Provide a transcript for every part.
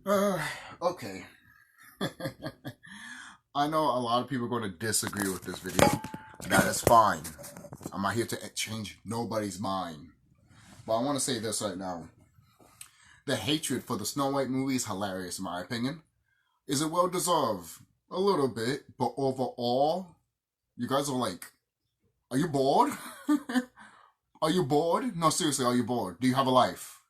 Uh, okay. I know a lot of people are going to disagree with this video. That is fine. I'm not here to change nobody's mind. But I want to say this right now. The hatred for the Snow White movie is hilarious, in my opinion. Is it well deserved? A little bit, but overall, you guys are like, are you bored? Are you bored? No, seriously, are you bored? Do you have a life?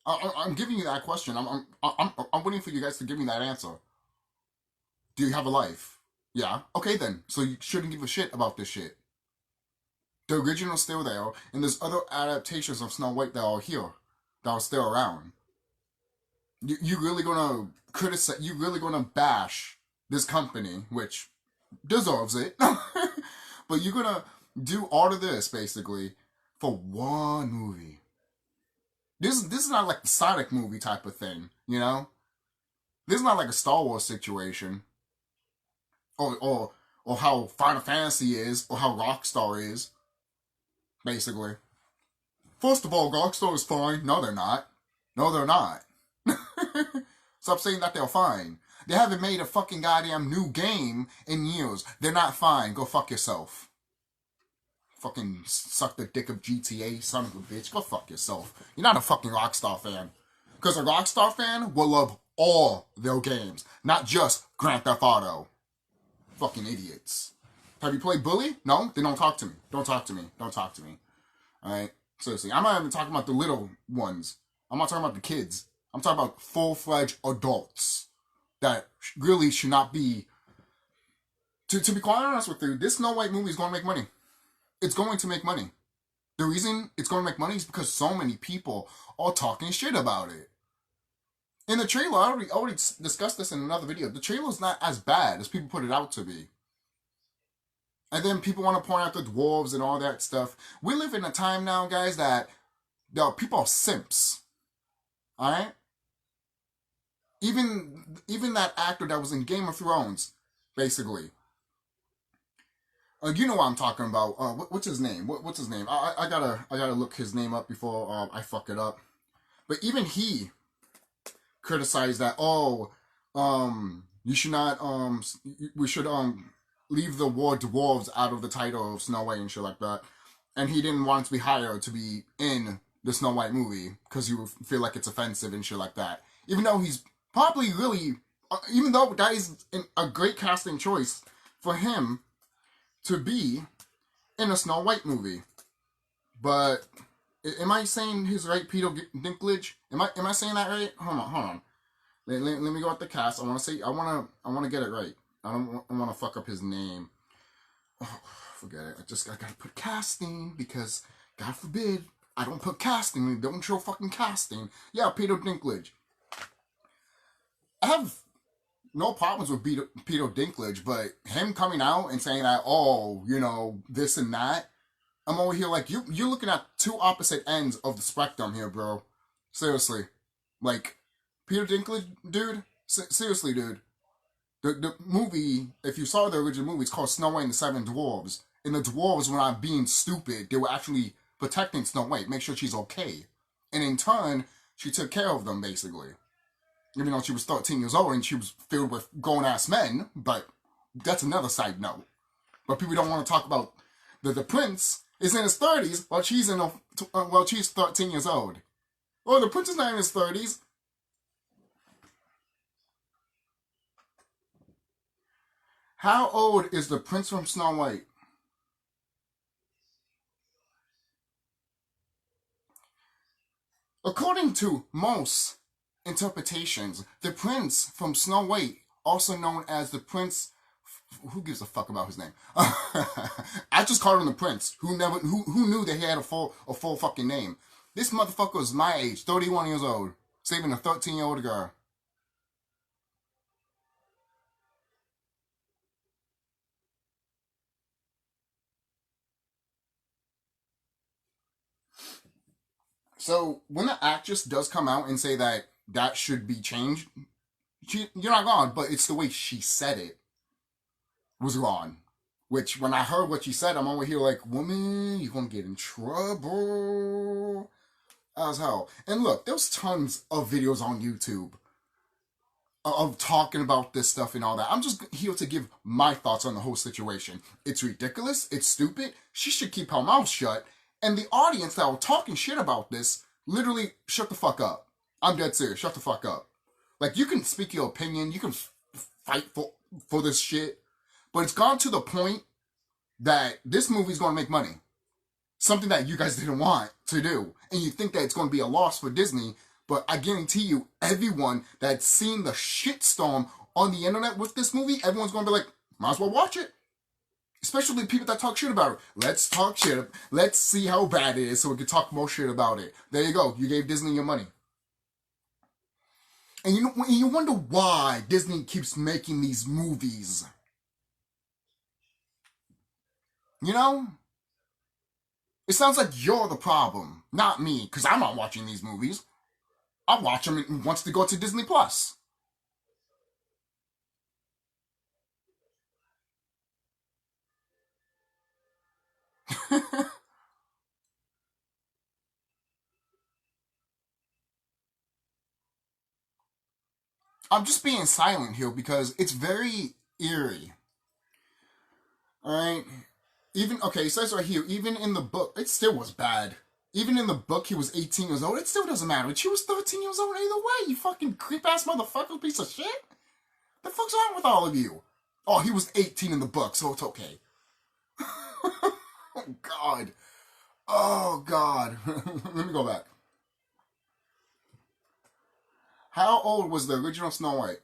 I'm giving you that question. I'm waiting for you guys to give me that answer. Do you have a life? Yeah. Okay then. So you shouldn't give a shit about this shit. The original's still there, and there's other adaptations of Snow White that are here, that are still around. You really gonna criticize? You really gonna bash this company, which deserves it? But you're gonna do all of this basically for one movie. This is not like the Sonic movie type of thing, you know? This is not like a Star Wars situation, or how Final Fantasy is, or how Rockstar is, basically. First of all, Rockstar is fine. No, they're not. No, they're not. Stop saying that they're fine. They haven't made a fucking goddamn new game in years. They're not fine. Go fuck yourself. Fucking suck the dick of GTA, son of a bitch. Go fuck yourself. You're not a fucking Rockstar fan. Because a Rockstar fan will love all their games, not just Grand Theft Auto. Fucking idiots. Have you played Bully? No? Then don't talk to me. Don't talk to me. Don't talk to me. Alright? Seriously. I'm not even talking about the little ones. I'm not talking about the kids. I'm talking about full-fledged adults that really should not be... To be quite honest with you, this Snow White movie is going to make money. It's going to make money. The reason it's going to make money is because so many people are talking shit about it. In the trailer, I already discussed this in another video. The trailer's not as bad as people put it out to be. And then people want to point out the dwarves and all that stuff. We live in a time now, guys, that people are simps. Alright? Even that actor that was in Game of Thrones, basically. You know what I'm talking about. What's his name? What's his name? I gotta look his name up before I fuck it up. But even he criticized that. Oh, you should not. We should leave the word dwarves out of the title of Snow White and shit like that. And he didn't want it to be hired to be in the Snow White movie because he would feel like it's offensive and shit like that. Even though he's probably really, even though that is a great casting choice for him to be in a Snow White movie. But am I saying his right, Peter Dinklage? Am I saying that right? Hold on. Let me go at the cast. I want to get it right. I don't want to fuck up his name. Oh, forget it. I gotta put casting because God forbid I don't put casting. Don't show fucking casting. Yeah, Peter Dinklage. I have no problems with Peter Dinklage, but him coming out and saying that, oh, you know, this and that, I'm over here like, you're looking at two opposite ends of the spectrum here, bro. Seriously. Like, Peter Dinklage, dude, seriously, dude. The movie, if you saw the original movie, it's called Snow White and the Seven Dwarves. And the dwarves were not being stupid. They were actually protecting Snow White, make sure she's okay. And in turn, she took care of them, basically. Even though she was 13 years old and she was filled with grown-ass men, but that's another side note. But people don't want to talk about the prince is in his 30s while she's 13 years old. Oh, the prince is not in his 30s. How old is the prince from Snow White? According to most interpretations, the prince from Snow White, also known as the prince, who gives a fuck about his name? I just called him the prince. Who knew that he had a full fucking name? This motherfucker was my age, 31 years old, saving a 13-year-old girl. So when the actress does come out and say that should be changed, you're not wrong, but it's the way she said it. was gone. Which, when I heard what she said, I'm over here like, woman, you're gonna get in trouble as hell. And look, there's tons of videos on YouTube of talking about this stuff and all that. I'm just here to give my thoughts on the whole situation. It's ridiculous. It's stupid. She should keep her mouth shut. And the audience that were talking shit about this, literally, shut the fuck up. I'm dead serious. Shut the fuck up. Like, you can speak your opinion. You can fight for this shit. But it's gone to the point that this movie's going to make money. Something that you guys didn't want to do. And you think that it's going to be a loss for Disney. But I guarantee you, everyone that's seen the shitstorm on the internet with this movie, everyone's going to be like, might as well watch it. Especially people that talk shit about it. Let's talk shit. Let's see how bad it is so we can talk more shit about it. There you go. You gave Disney your money. And you wonder why Disney keeps making these movies. You know? It sounds like you're the problem, not me, because I'm not watching these movies. I watch them once they go to Disney Plus. I'm just being silent here because it's very eerie. Alright? Okay, it says right here, even in the book, it still was bad. Even in the book, he was 18 years old. It still doesn't matter. She was 13 years old either way, you fucking creep-ass motherfucker piece of shit. The fuck's wrong with all of you? Oh, he was 18 in the book, so it's okay. Oh, God. Oh, God. Let me go back. How old was the original Snow White?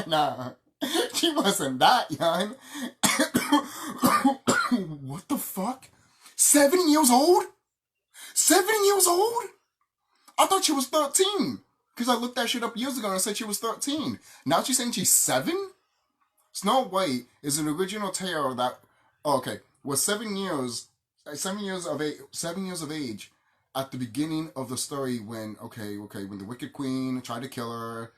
Nah, she wasn't that young. What the fuck? 7 years old? 7 years old? I thought she was 13. Because I looked that shit up years ago and I said she was 13. Now she's saying she's 7? Snow White is an original tale that, was 7 years, 7 years of age, 7 years of age at the beginning of the story when, when the Wicked Queen tried to kill her,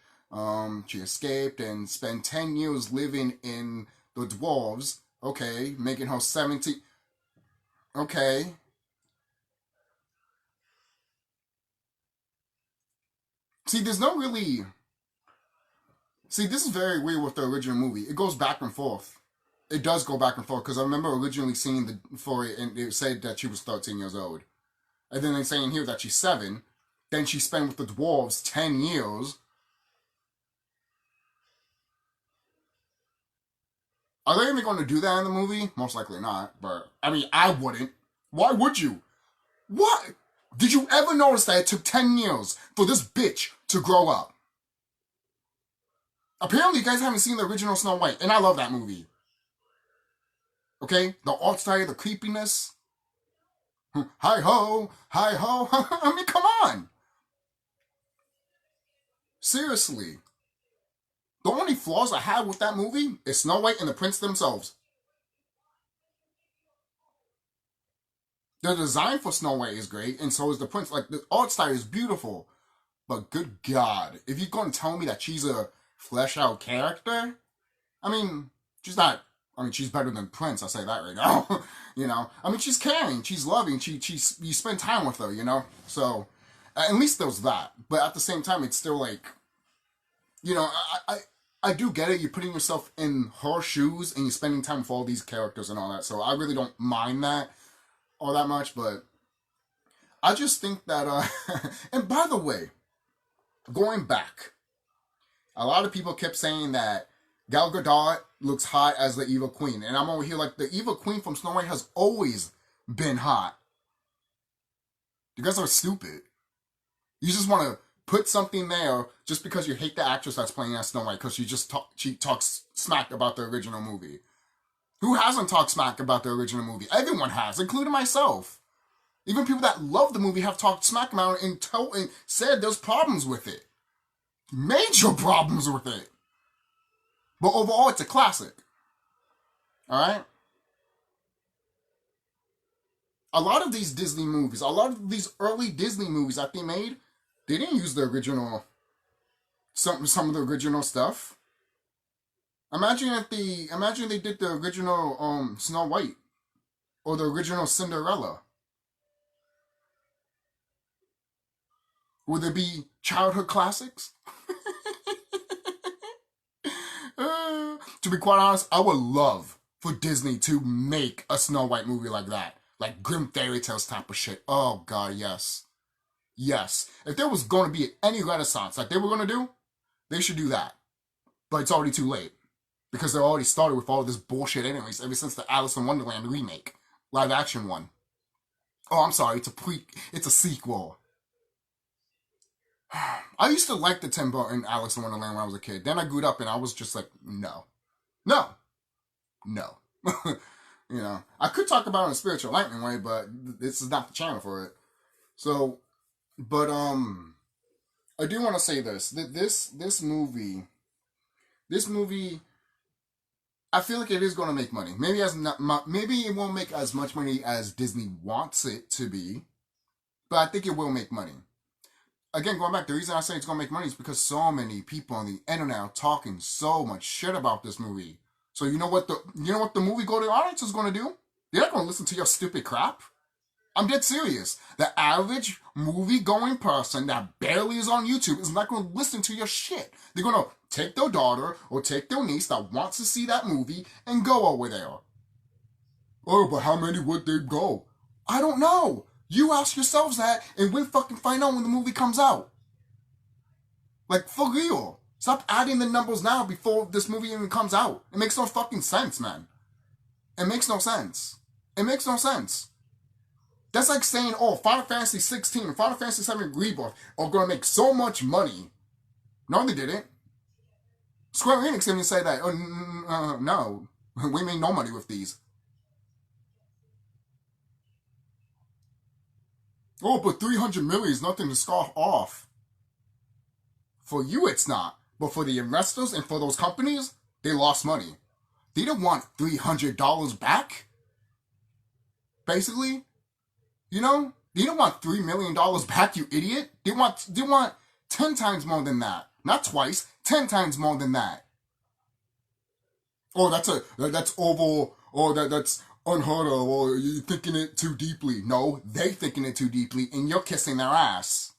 she escaped and spent 10 years living in the dwarves, making her 70, See, there's no really, see, this is very weird with the original movie. It goes back and forth. It does go back and forth, because I remember originally seeing for it, and it said that she was 13 years old. And then they're saying here that she's 7. Then she spent with the dwarves 10 years. Are they even going to do that in the movie? Most likely not, but, I mean, I wouldn't. Why would you? What? Did you ever notice that it took 10 years for this bitch to grow up? Apparently, you guys haven't seen the original Snow White, and I love that movie. Okay? The art style, the creepiness. Hi-ho! Hi-ho! I mean, come on! Seriously. The only flaws I have with that movie is Snow White and the Prince themselves. The design for Snow White is great, and so is the Prince. Like, the art style is beautiful. But good God, if you're going to tell me that she's a flesh-out character, I mean, she's not, I mean, she's better than Prince, I'll say that right now. You know? I mean, she's caring, she's loving, you spend time with her, you know? So, at least there's that. But at the same time, it's still like, you know, I do get it. You're putting yourself in her shoes and you're spending time with all these characters and all that. So I really don't mind that all that much. But I just think that, and by the way, going back, a lot of people kept saying that Gal Gadot looks hot as the Evil Queen. And I'm over here like, the Evil Queen from Snow White has always been hot. You guys are stupid. You just want to put something there just because you hate the actress that's playing as Snow White because she talks smack about the original movie. Who hasn't talked smack about the original movie? Everyone has, including myself. Even people that love the movie have talked smack about it and said there's problems with it. Major problems with it. But overall, it's a classic. Alright? A lot of these Disney movies, a lot of these early Disney movies that they made, they didn't use the original, some of the original stuff. Imagine they did the original Snow White or the original Cinderella. Would there be childhood classics? To be quite honest, I would love for Disney to make a Snow White movie like that. Like grim fairy tales type of shit. Oh god, yes. Yes. If there was going to be any renaissance like they were going to do, they should do that. But it's already too late. Because they already started with all this bullshit anyways, ever since the Alice in Wonderland remake. Live action one. Oh, I'm sorry, it's a sequel. I used to like the Tim Burton Alice in Wonderland when I was a kid. Then I grew up and I was just like, no. No. No. You know, I could talk about it in a spiritual lightning way, but this is not the channel for it. So, but I do want to say this. This movie, I feel like it is going to make money. Maybe it won't make as much money as Disney wants it to be, but I think it will make money. Again, going back, the reason I say it's going to make money is because so many people on the internet are talking so much shit about this movie. So you know what the movie-going audience is going to do? They're not going to listen to your stupid crap. I'm dead serious. The average movie-going person that barely is on YouTube is not going to listen to your shit. They're going to take their daughter or take their niece that wants to see that movie and go over there. Oh, but how many would they go? I don't know. You ask yourselves that and we'll fucking find out when the movie comes out. Like, for real. Stop adding the numbers now before this movie even comes out. It makes no fucking sense, man. It makes no sense. It makes no sense. That's like saying, oh, Final Fantasy 16 and Final Fantasy 7 Rebirth are going to make so much money. No, they didn't. Square Enix didn't even say that. No, we made no money with these. Oh, but 300 million is nothing to scoff off. For you, it's not. But for the investors and for those companies, they lost money. They didn't want $300 back. Basically, you know, they didn't want $3 million back, you idiot. They want 10 times more than that. Not twice, 10 times more than that. Oh, that's over, or that's unheard of, or you're thinking it too deeply. No, they thinking it too deeply, and you're kissing their ass.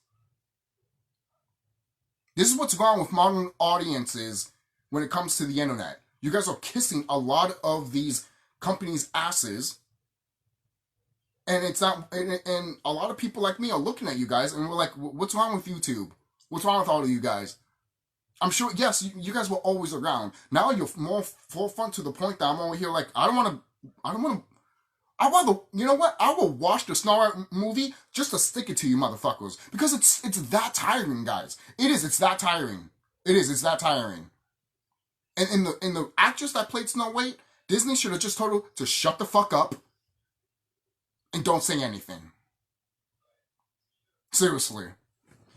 This is what's wrong with modern audiences when it comes to the internet. You guys are kissing a lot of these companies' asses, and it's not. And a lot of people like me are looking at you guys, and we're like, "What's wrong with YouTube? What's wrong with all of you guys?" I'm sure. Yes, you guys were always around. Now you're more forefront to the point that I'm over here. Like, I don't want to. I'd rather, you know what? I will watch the Snow White movie just to stick it to you motherfuckers. Because it's that tiring, guys. It's that tiring. It's that tiring. And in the actress that played Snow White, Disney should have just told her to shut the fuck up and don't say anything. Seriously.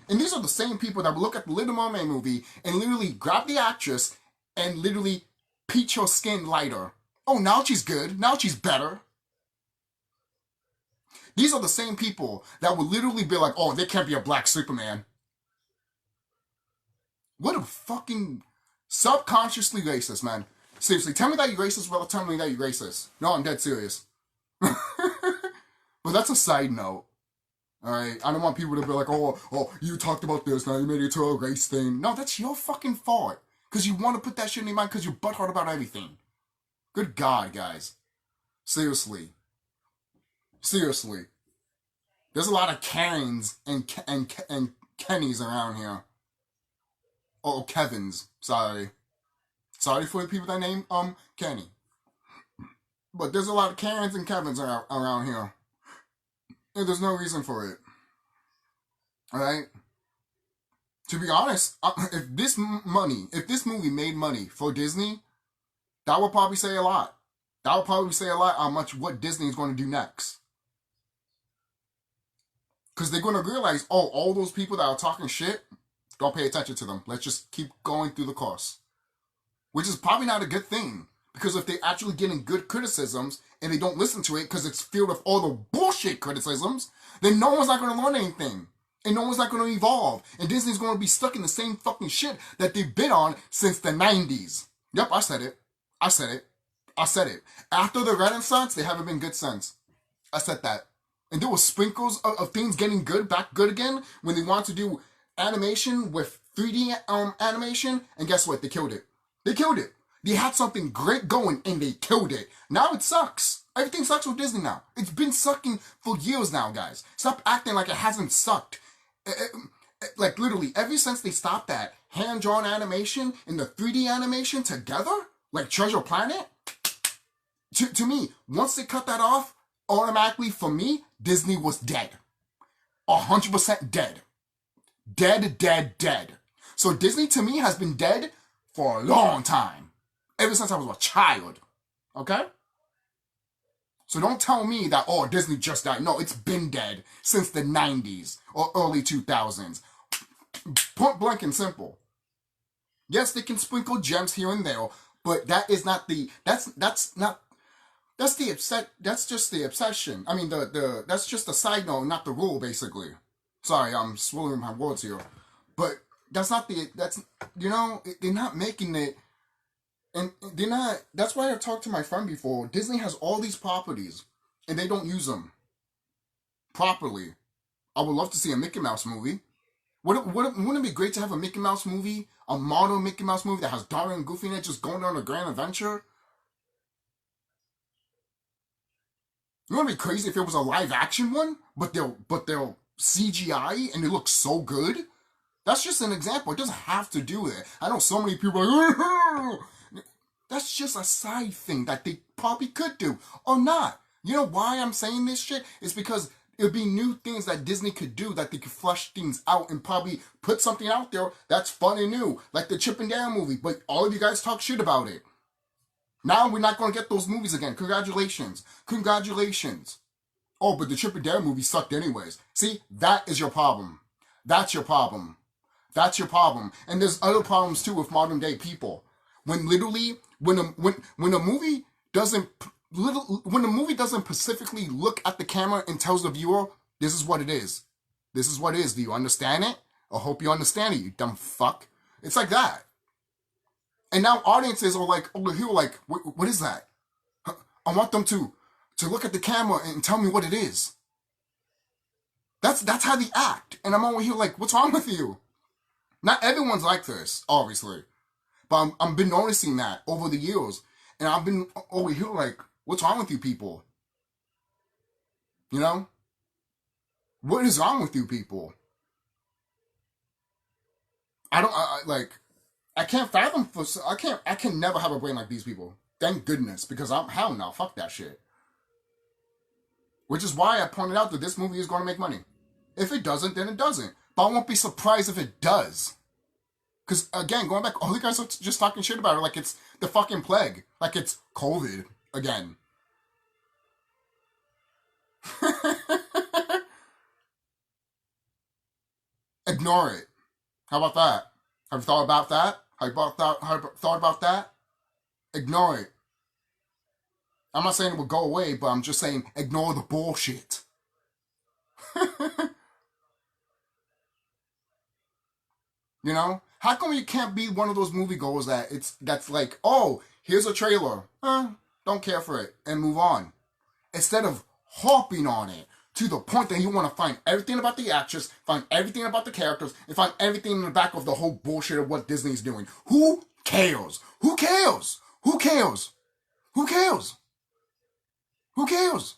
And these are the same people that would look at the Little Mermaid movie and literally grab the actress and literally peach her skin lighter. Oh, now she's good. Now she's better. These are the same people that would literally be like, oh, there can't be a black Superman. What a fucking subconsciously racist, man. Seriously, tell me that you're racist without telling me that you're racist. No, I'm dead serious. But that's a side note. Alright? I don't want people to be like, oh, you talked about this, now you made it to a race thing. No, that's your fucking fault. Because you want to put that shit in your mind because you're butthurt about everything. Good God, guys. Seriously. Seriously. There's a lot of Karens and Kennys around here. Oh, Kevins. Sorry. Sorry for the people that name Kenny. But there's a lot of Karens and Kevins around here. And there's no reason for it. Alright? To be honest, if this movie made money for Disney, that would probably say a lot. That would probably say a lot on what Disney is going to do next. Because they're going to realize, oh, all those people that are talking shit, don't pay attention to them. Let's just keep going through the course. Which is probably not a good thing. Because if they're actually getting good criticisms and they don't listen to it because it's filled with all the bullshit criticisms, then no one's not going to learn anything. And no one's not going to evolve. And Disney's going to be stuck in the same fucking shit that they've been on since the 90s. Yep, I said it. I said it. I said it. After the Renaissance, they haven't been good since. I said that. And there were sprinkles of things getting good, back good again, when they wanted to do animation with 3D animation. And guess what? They killed it. They killed it. They had something great going and they killed it. Now it sucks. Everything sucks with Disney now. It's been sucking for years now, guys. Stop acting like it hasn't sucked. Like literally, ever since they stopped that hand-drawn animation and the 3D animation together, like Treasure Planet, to me, once they cut that off, automatically for me, Disney was dead. 100% dead. Dead, dead, dead. So Disney to me has been dead for a long time. Ever since I was a child. Okay? So don't tell me that, oh, Disney just died. No, it's been dead since the 90s or early 2000s. Point blank and simple. Yes, they can sprinkle gems here and there, but that is not the, that's just the obsession. I mean, that's just the side note, not the rule, basically. Sorry, I'm swallowing my words here. But that's not the, you know, they're not making it. And they're not, that's why I talked to my friend before. Disney has all these properties, and they don't use them properly. I would love to see a Mickey Mouse movie. Wouldn't it be great to have a Mickey Mouse movie, a modern Mickey Mouse movie that has Donald and Goofy in it, just going on a grand adventure? You know what would be crazy if it was a live action one, but they'll CGI and it looks so good? That's just an example. It doesn't have to do it. I know so many people are like, that's just a side thing that they probably could do or not. You know why I'm saying this shit? It's because it'll be new things that Disney could do, that they could flesh things out and probably put something out there that's fun and new, like the Chip and Dale movie, but all of you guys talk shit about it. Now we're not going to get those movies again. Congratulations. Congratulations. Oh, but the Chip and Dale movie sucked anyways. See, that is your problem. That's your problem. That's your problem. And there's other problems too with modern day people. When literally, when a movie doesn't specifically look at the camera and tells the viewer, this is what it is. This is what it is. Do you understand it? I hope you understand it, you dumb fuck. It's like that. And now audiences are like, over here, like, what is that? I want them to look at the camera and tell me what it is. That's how they act. And I'm over here like, what's wrong with you? Not everyone's like this, obviously. But I've been noticing that over the years. And I've been over here like, what's wrong with you people? You know? What is wrong with you people? I can't fathom I can never have a brain like these people. Thank goodness, because hell no, fuck that shit. Which is why I pointed out that this movie is going to make money. If it doesn't, then it doesn't. But I won't be surprised if it does. Because, again, going back, all you guys are just talking shit about it like it's the fucking plague. Like it's COVID again. Ignore it. How about that? Have you thought about that? Have you thought about that? Ignore it. I'm not saying it will go away, but I'm just saying ignore the bullshit. You know? How come you can't be one of those moviegoers that's like, oh, here's a trailer. Don't care for it. And move on. Instead of harping on it to the point that you want to find everything about the actress, find everything about the characters, and find everything in the back of the whole bullshit of what Disney's doing. Who cares? Who cares? Who cares? Who cares? Who cares?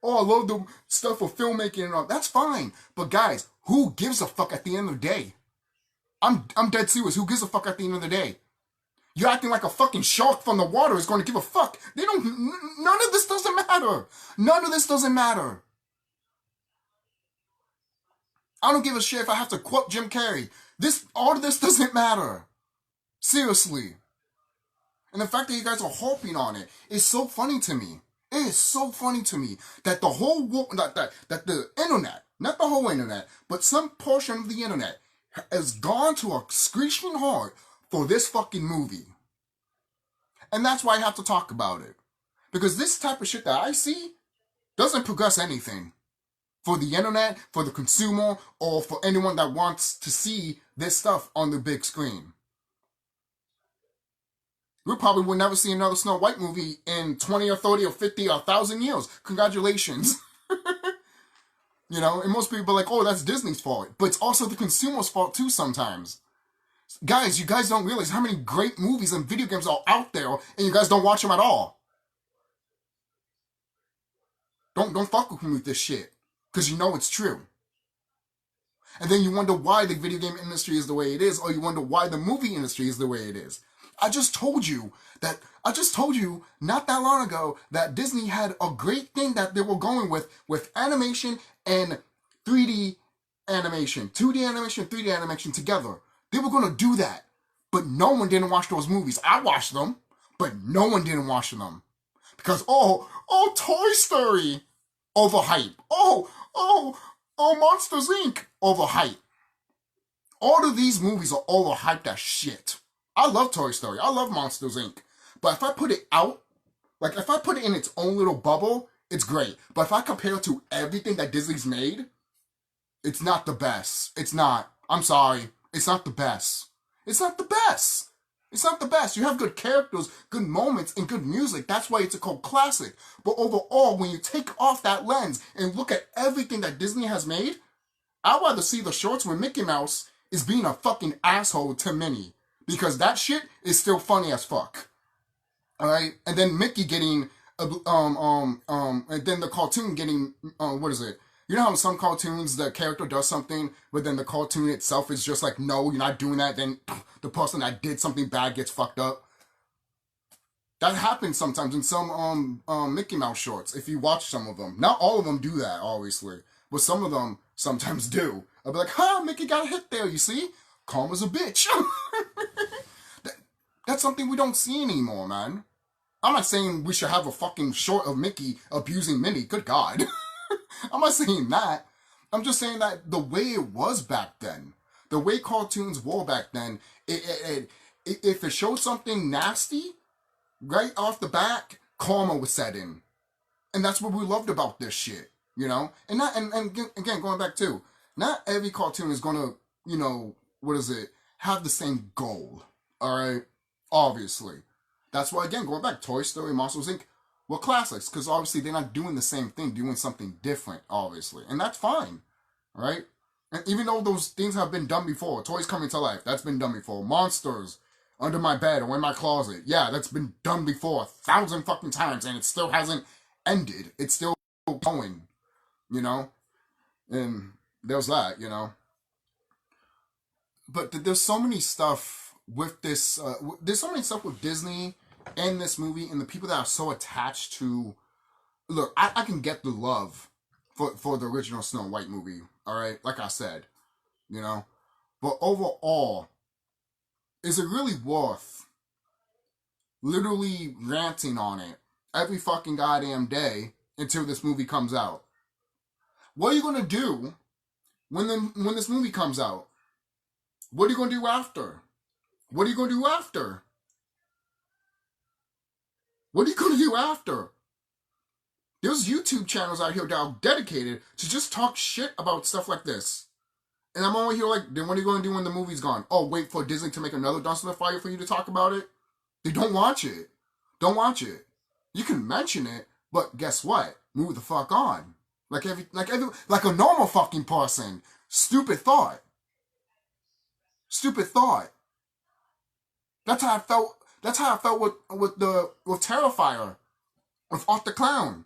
Oh, I love the stuff of filmmaking and all. That's fine. But guys, who gives a fuck at the end of the day? I'm dead serious. Who gives a fuck at the end of the day? You're acting like a fucking shark from the water is going to give a fuck. None of this doesn't matter. None of this doesn't matter. I don't give a shit if I have to quote Jim Carrey. All of this doesn't matter. Seriously. And the fact that you guys are harping on it is so funny to me. It is so funny to me that the whole that the internet, not the whole internet, but some portion of the internet has gone to a screeching halt for this fucking movie. And that's why I have to talk about it. Because this type of shit that I see doesn't progress anything for the internet, for the consumer, or for anyone that wants to see this stuff on the big screen. We probably will never see another Snow White movie in 20 or 30 or 50 or 1,000 years. Congratulations. You know, and most people are like, oh, that's Disney's fault. But it's also the consumer's fault too sometimes. Guys, you guys don't realize how many great movies and video games are out there, and you guys don't watch them at all. Don't fuck with me with this shit, because you know it's true. And then you wonder why the video game industry is the way it is, or you wonder why the movie industry is the way it is. I just told you not that long ago that Disney had a great thing that they were going with animation and 3D animation, 2D animation, 3D animation together. They were going to do that, but no one didn't watch those movies. I watched them, but no one didn't watch them. Because, oh, Toy Story, overhype. Oh, Monsters, Inc., overhype. All of these movies are overhyped as shit. I love Toy Story. I love Monsters, Inc. But if I put it out, like if I put it in its own little bubble, it's great. But if I compare it to everything that Disney's made, it's not the best. It's not. I'm sorry. It's not the best. It's not the best. It's not the best. You have good characters, good moments, and good music. That's why it's a cult classic. But overall, when you take off that lens and look at everything that Disney has made, I'd rather see the shorts where Mickey Mouse is being a fucking asshole to Minnie. Because that shit is still funny as fuck. Alright? And then Mickey getting, and then the cartoon getting, what is it? You know how in some cartoons the character does something, but then the cartoon itself is just like, no, you're not doing that, then the person that did something bad gets fucked up. That happens sometimes in some Mickey Mouse shorts, if you watch some of them. Not all of them do that, obviously, but some of them sometimes do. I'll be like, Mickey got hit there, you see? Calm as a bitch. That's something we don't see anymore, man. I'm not saying we should have a fucking short of Mickey abusing Minnie, good God. I'm not saying that. I'm just saying that the way it was back then, the way cartoons were back then, if it showed something nasty, right off the bat, karma was set in. And that's what we loved about this shit, you know? And again, going back to, not every cartoon is gonna, you know, have the same goal, alright? Obviously. That's why, again, going back, Toy Story, Monsters, Inc., were classics, because obviously they're not doing the same thing, doing something different, obviously. And that's fine, right? And even though those things have been done before, Toys Coming to Life, that's been done before. Monsters, Under My Bed or In My Closet, yeah, that's been done before 1,000 fucking times, and it still hasn't ended. It's still going, you know? And there's that, you know? But there's so many stuff with this, there's so many stuff with Disney and this movie and the people that are so attached to, look, I can get the love for the original Snow White movie, alright, like I said, you know, but overall, is it really worth literally ranting on it every fucking goddamn day until this movie comes out? What are you gonna do when this movie comes out? What are you gonna do after? What are you gonna do after? What are you gonna do after? There's YouTube channels out here that are dedicated to just talk shit about stuff like this. And I'm over here like, then what are you gonna do when the movie's gone? Oh, wait for Disney to make another Dumpster Fire for you to talk about it? They don't watch it. Don't watch it. You can mention it, but guess what? Move the fuck on. Like a normal fucking person. Stupid thought. Stupid thought. That's how I felt. That's how I felt with Terrifier, with Off the Clown.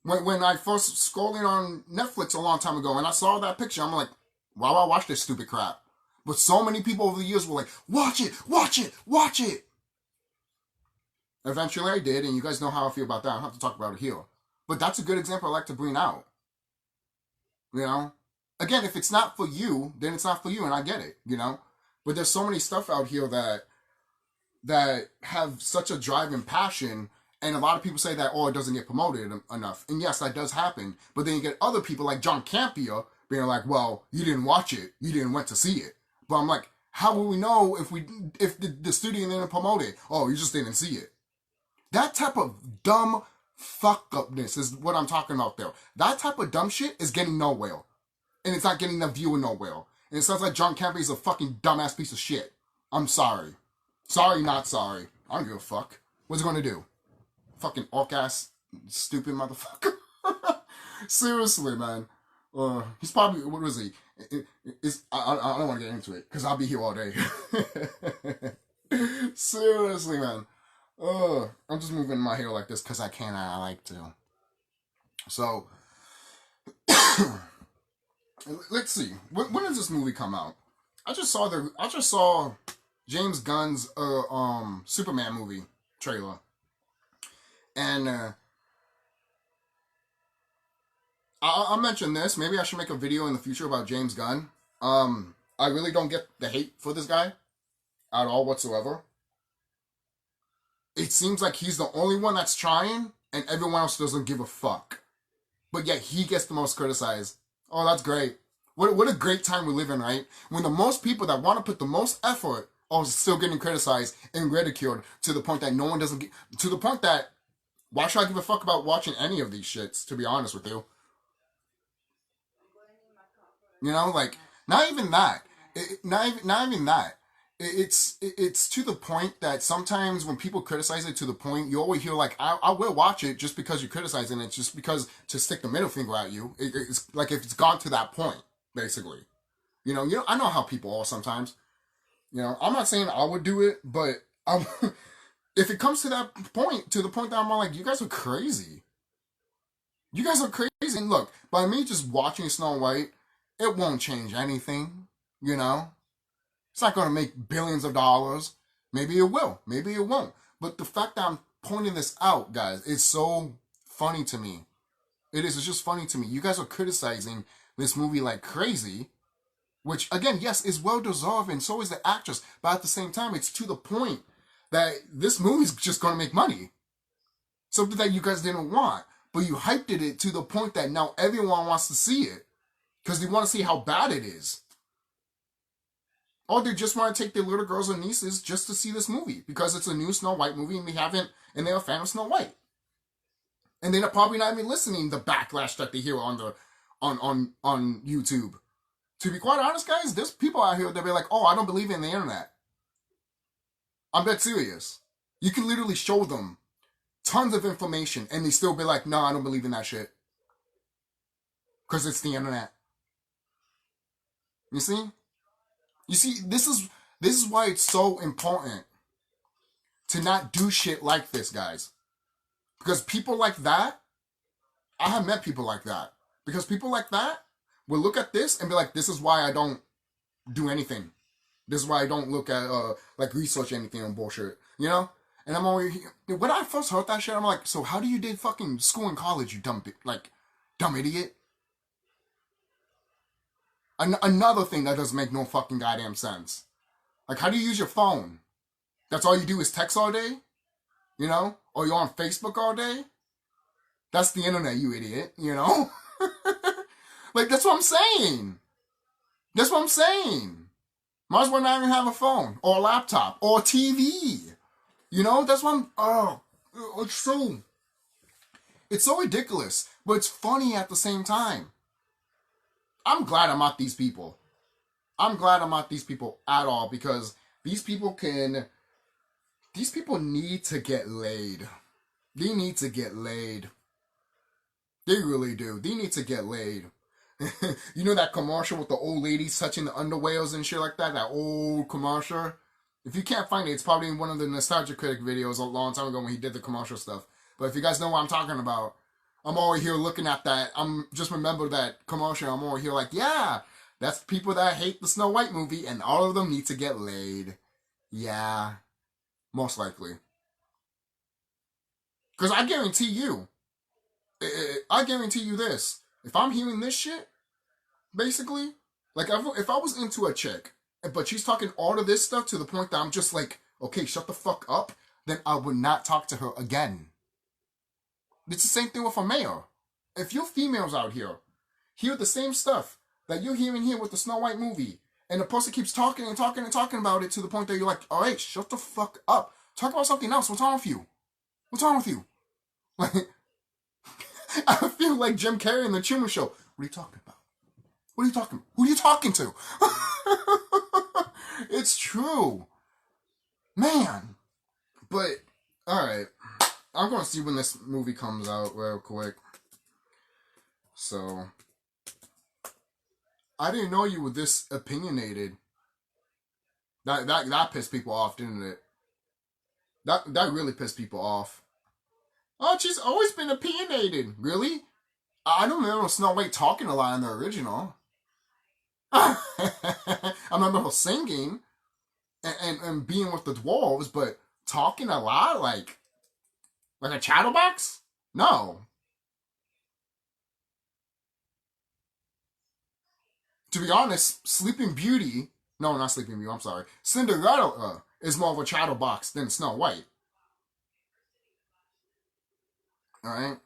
When I first scrolling on Netflix a long time ago and I saw that picture, I'm like, why would I watch this stupid crap? But so many people over the years were like, watch it, watch it, watch it. Eventually I did, and you guys know how I feel about that. I don't have to talk about it here. But that's a good example I like to bring out. You know? Again, if it's not for you, then it's not for you, and I get it, you know? But there's so many stuff out here that have such a drive and passion, and a lot of people say that, oh, it doesn't get promoted enough. And yes, that does happen. But then you get other people like John Campea being like, well, you didn't watch it. You didn't want to see it. But I'm like, how will we know if the studio didn't promote it? Oh, you just didn't see it. That type of dumb fuck upness is what I'm talking about there. That type of dumb shit is getting nowhere. And it's not getting the viewer nowhere. And it sounds like John Campbell is a fucking dumbass piece of shit. I'm sorry. Sorry, not sorry. I don't give a fuck. What's it gonna do? Fucking orc-ass, stupid motherfucker. Seriously, man. He's probably, what was he? I don't want to get into it, because I'll be here all day. Seriously, man. I'm just moving my hair like this because I can and I like to. So, let's see. When does this movie come out? I just saw James Gunn's Superman movie trailer, and I'll mention this. Maybe I should make a video in the future about James Gunn. I really don't get the hate for this guy at all whatsoever. It seems like he's the only one that's trying, and everyone else doesn't give a fuck. But yet he gets the most criticized. Oh, that's great. What a great time we live in, right? When the most people that want to put the most effort are still getting criticized and ridiculed to the point that no one doesn't get... To the point that, why should I give a fuck about watching any of these shits, to be honest with you? You know, like, not even that. Not even that. It's to the point that sometimes when people criticize it to the point, you always hear like, I will watch it just because you're criticizing it, just because to stick the middle finger at you. It's like if it's gone to that point, basically. You know, I know how people are sometimes. You know, I'm not saying I would do it, but if it comes to that point, to the point that I'm like, you guys are crazy. You guys are crazy. And look, by me just watching Snow White, it won't change anything, you know? It's not going to make billions of dollars. Maybe it will. Maybe it won't. But the fact that I'm pointing this out, guys, is so funny to me. It is. It's just funny to me. You guys are criticizing this movie like crazy, which, again, yes, is well-deserved, and so is the actress. But at the same time, it's to the point that this movie's just going to make money. Something that you guys didn't want. But you hyped it to the point that now everyone wants to see it. Because they want to see how bad it is. Or they just want to take their little girls and nieces just to see this movie. Because it's a new Snow White movie and they're a fan of Snow White. And they're probably not even listening to the backlash that they hear on YouTube. To be quite honest, guys, there's people out here that be like, oh, I don't believe in the internet. I'm dead serious. You can literally show them tons of information and they still be like, no, I don't believe in that shit. Because it's the internet. You see? You see, this is why it's so important to not do shit like this, guys. Because people like that, I have met people like that. Because people like that will look at this and be like, this is why I don't do anything. This is why I don't look at, like, research anything on bullshit. You know? And I'm always, when I first heard that shit, I'm like, so how do you did fucking school and college, you dumb idiot? Another thing that doesn't make no fucking goddamn sense. Like, how do you use your phone? That's all you do is text all day? You know? Or you're on Facebook all day? That's the internet, you idiot, you know? Like, that's what I'm saying. That's what I'm saying. Might as well not even have a phone, or a laptop, or a TV. You know? That's what I'm, it's so ridiculous, but it's funny at the same time. I'm glad I'm not these people. I'm glad I'm not these people at all, because these people need to get laid. They need to get laid. They really do. They need to get laid. You know that commercial with the old ladies touching the underwears and shit like that? That old commercial? If you can't find it, it's probably in one of the Nostalgia Critic videos a long time ago when he did the commercial stuff. But if you guys know what I'm talking about, I'm over here looking at that. Just remember that commercial. I'm over here like, yeah, that's people that hate the Snow White movie, and all of them need to get laid. Yeah, most likely. Because I guarantee you this. If I'm hearing this shit, basically, like if I was into a chick, but she's talking all of this stuff to the point that I'm just like, okay, shut the fuck up, then I would not talk to her again. It's the same thing with a male. If your females out here hear the same stuff that you're hearing here with the Snow White movie, and the person keeps talking and talking and talking about it to the point that you're like, all right, shut the fuck up. Talk about something else. What's wrong with you? What's wrong with you? Like, I feel like Jim Carrey in the Truman Show. What are you talking about? What are you talking about? Who are you talking to? It's true. Man. But, alright. I'm going to see when this movie comes out real quick. So, I didn't know you were this opinionated. That pissed people off, didn't it? That really pissed people off. Oh, she's always been opinionated. Really? I don't remember Snow White talking a lot in the original. I remember her singing and being with the dwarves, but talking a lot like a chatterbox? No. To be honest, Sleeping Beauty, no, not Sleeping Beauty, I'm sorry, Cinderella is more of a chatterbox than Snow White. Alright?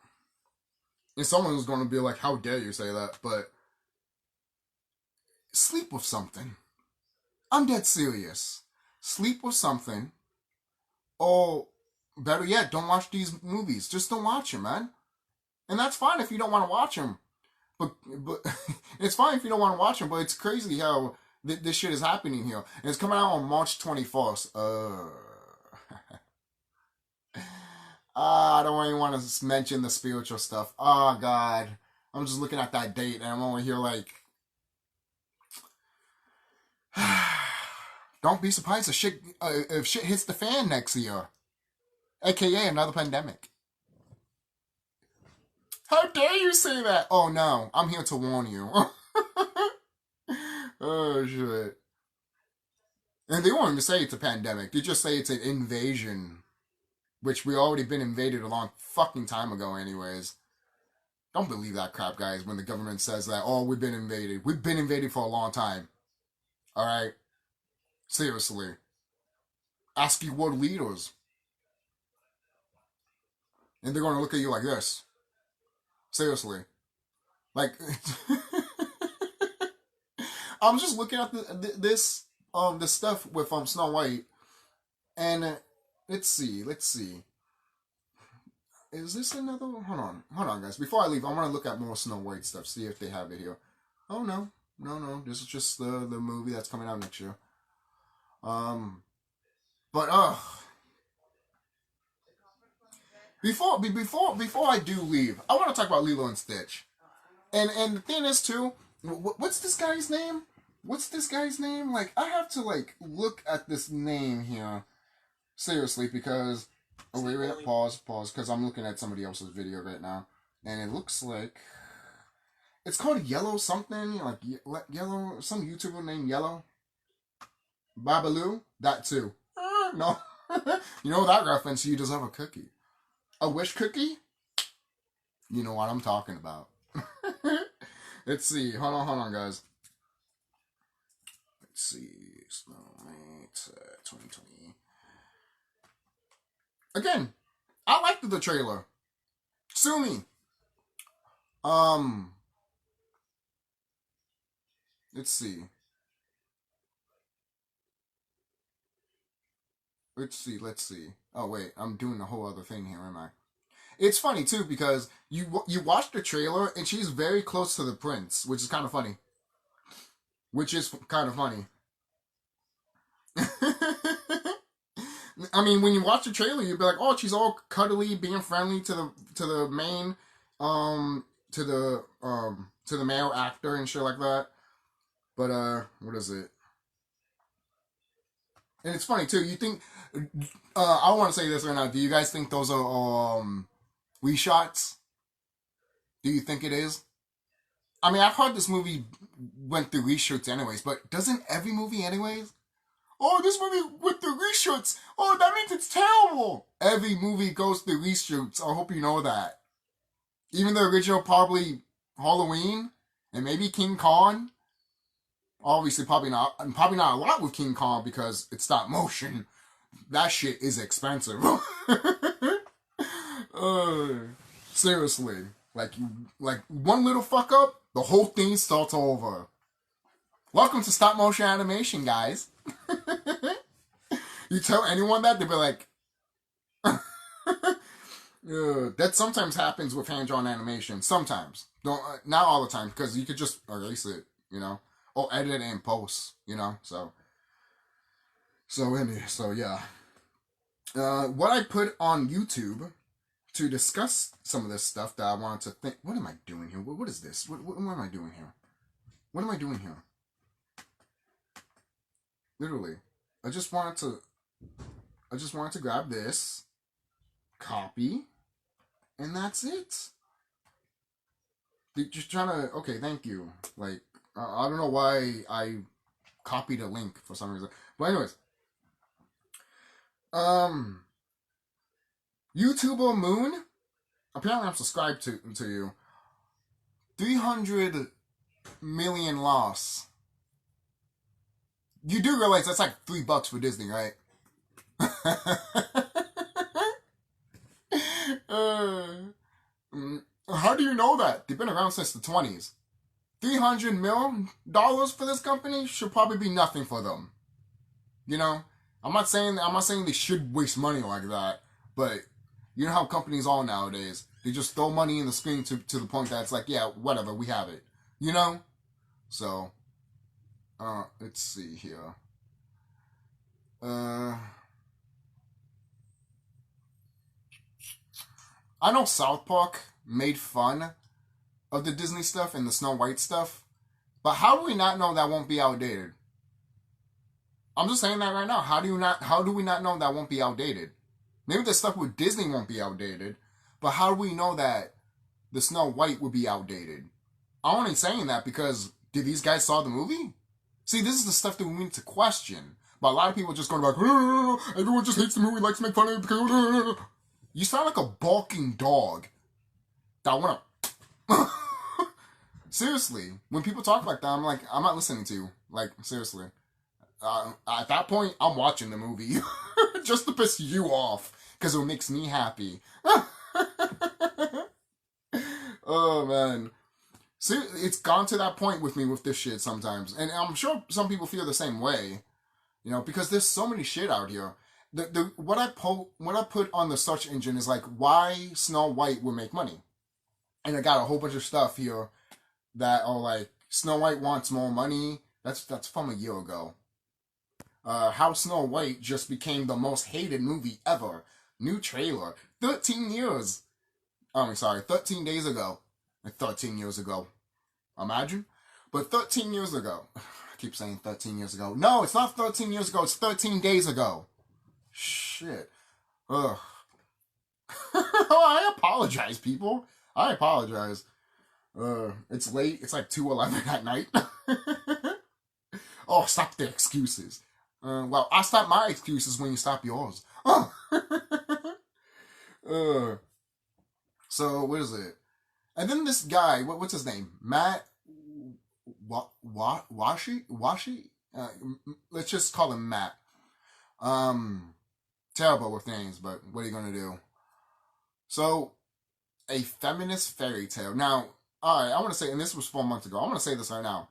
And someone's going to be like, how dare you say that, but sleep with something. I'm dead serious. Sleep with something. Or, better yet, don't watch these movies. Just don't watch them, man. And that's fine if you don't want to watch them. But it's fine if you don't want to watch them, but it's crazy how this shit is happening here. And it's coming out on March 21st. I don't even want to mention the spiritual stuff. Oh, God. I'm just looking at that date, and I'm only here like... Don't be surprised if shit hits the fan next year. AKA another pandemic. How dare you say that? Oh, no. I'm here to warn you. Oh, shit. And they won't even say it's a pandemic. They just say it's an invasion. Which we already been invaded a long fucking time ago anyways. Don't believe that crap, guys, when the government says that, oh, we've been invaded. We've been invaded for a long time. Alright? Seriously. Ask your world leaders. And they're going to look at you like this. Seriously. Like, I'm just looking at this stuff with Snow White, and let's see. Is this another one? Hold on, guys. Before I leave, I want to look at more Snow White stuff, see if they have it here. Oh no, this is just the movie that's coming out next year. But before I do leave, I want to talk about Lilo and Stitch. And the thing is too, what's this guy's name? Like, I have to like look at this name here seriously because wait, pause, because I'm looking at somebody else's video right now, and it looks like it's called Yellow something, like Yellow, some YouTuber named Yellow. Babaloo, that too. No, you know that reference. You deserve a cookie. A wish cookie? You know what I'm talking about. Let's see. Hold on, guys. Let's see. Snow White 2020. Again, I liked the trailer. Sue me. Let's see. Let's see. Oh, wait. I'm doing a whole other thing here, am I? It's funny, too, because you watch the trailer, and she's very close to the prince, which is kind of funny. I mean, when you watch the trailer, you'd be like, oh, she's all cuddly, being friendly to the main, to the male actor and shit like that. But, what is it? And it's funny, too. You think, I want to say this right now. Do you guys think those are, reshots? Do you think it is? I mean, I've heard this movie went through reshoots anyways, but doesn't every movie anyways? Oh, this movie went through reshoots. Oh, that means it's terrible. Every movie goes through reshoots. I hope you know that. Even the original, probably Halloween, and maybe King Kong. Obviously, probably not a lot with King Kong because it's stop motion. That shit is expensive. Seriously, like one little fuck up, the whole thing starts over. Welcome to stop motion animation, guys. You tell anyone that, they'll be like, That sometimes happens with hand-drawn animation. Sometimes. Don't not all the time, because you could just erase it, or edit it in post, So yeah. What I put on YouTube to discuss some of this stuff that I wanted to think. What am I doing here? What is this? What am I doing here? What am I doing here? Literally, I just wanted to grab this, copy, and that's it. Just trying to. Okay, thank you. Like, I don't know why I copied a link for some reason. But anyways, YouTuber Moon. Apparently, I'm subscribed to you. 300 million loss. You do realize that's like $3 for Disney, right? How do you know that? They've been around since the 20s. $300 million for this company should probably be nothing for them. I'm not saying they should waste money like that, but you know how companies are nowadays. They just throw money in the screen to the point that it's like, yeah, whatever, we have it. So, let's see here. I know South Park made fun of the Disney stuff and the Snow White stuff, but how do we not know that won't be outdated? I'm just saying that right now. How do we not know that won't be outdated? Maybe the stuff with Disney won't be outdated, but how do we know that the Snow White would be outdated? I'm only saying that because did these guys saw the movie? See, this is the stuff that we need to question. But a lot of people just going like, everyone just hates the movie, likes to make fun of it because you sound like a barking dog that wanna. Seriously, when people talk like that, I'm like, I'm not listening to you. Like, seriously. At that point, I'm watching the movie just to piss you off because it makes me happy. Oh man, see, it's gone to that point with me with this shit sometimes, and I'm sure some people feel the same way, because there's so many shit out here. What I put on the search engine is like why Snow White would make money, and I got a whole bunch of stuff here that are like Snow White wants more money. That's from a year ago. How Snow White just became the most hated movie ever. New trailer. 13 years. 13 days ago. Like 13 years ago. Imagine? But 13 years ago. I keep saying 13 years ago. No, it's not 13 years ago. It's 13 days ago. Shit. Ugh. I apologize, people. I apologize. It's late. It's like 2:11 at night. Oh, stop the excuses. Well, I stop my excuses when you stop yours. Oh. So, what is it? And then this guy, what's his name? Matt Washi? Let's just call him Matt. Terrible with names, but what are you gonna do? So, a feminist fairy tale. Now, alright, I want to say, and this was 4 months ago, I want to say this right now.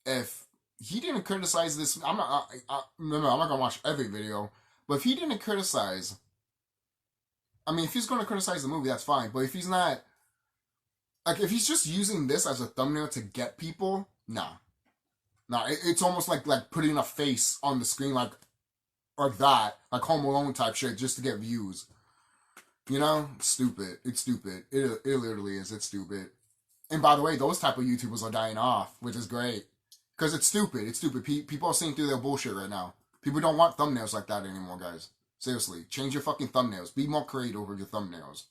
If he didn't criticize this, remember, I'm not gonna watch every video, but if he didn't criticize, if he's gonna criticize the movie, that's fine, but if he's not, like, if he's just using this as a thumbnail to get people, nah, it's almost like putting a face on the screen, like that, like Home Alone type shit, just to get views. Stupid. It's stupid. It literally is. It's stupid. And by the way, those type of YouTubers are dying off, which is great. Because it's stupid. It's stupid. People are seeing through their bullshit right now. People don't want thumbnails like that anymore, guys. Seriously. Change your fucking thumbnails. Be more creative with your thumbnails.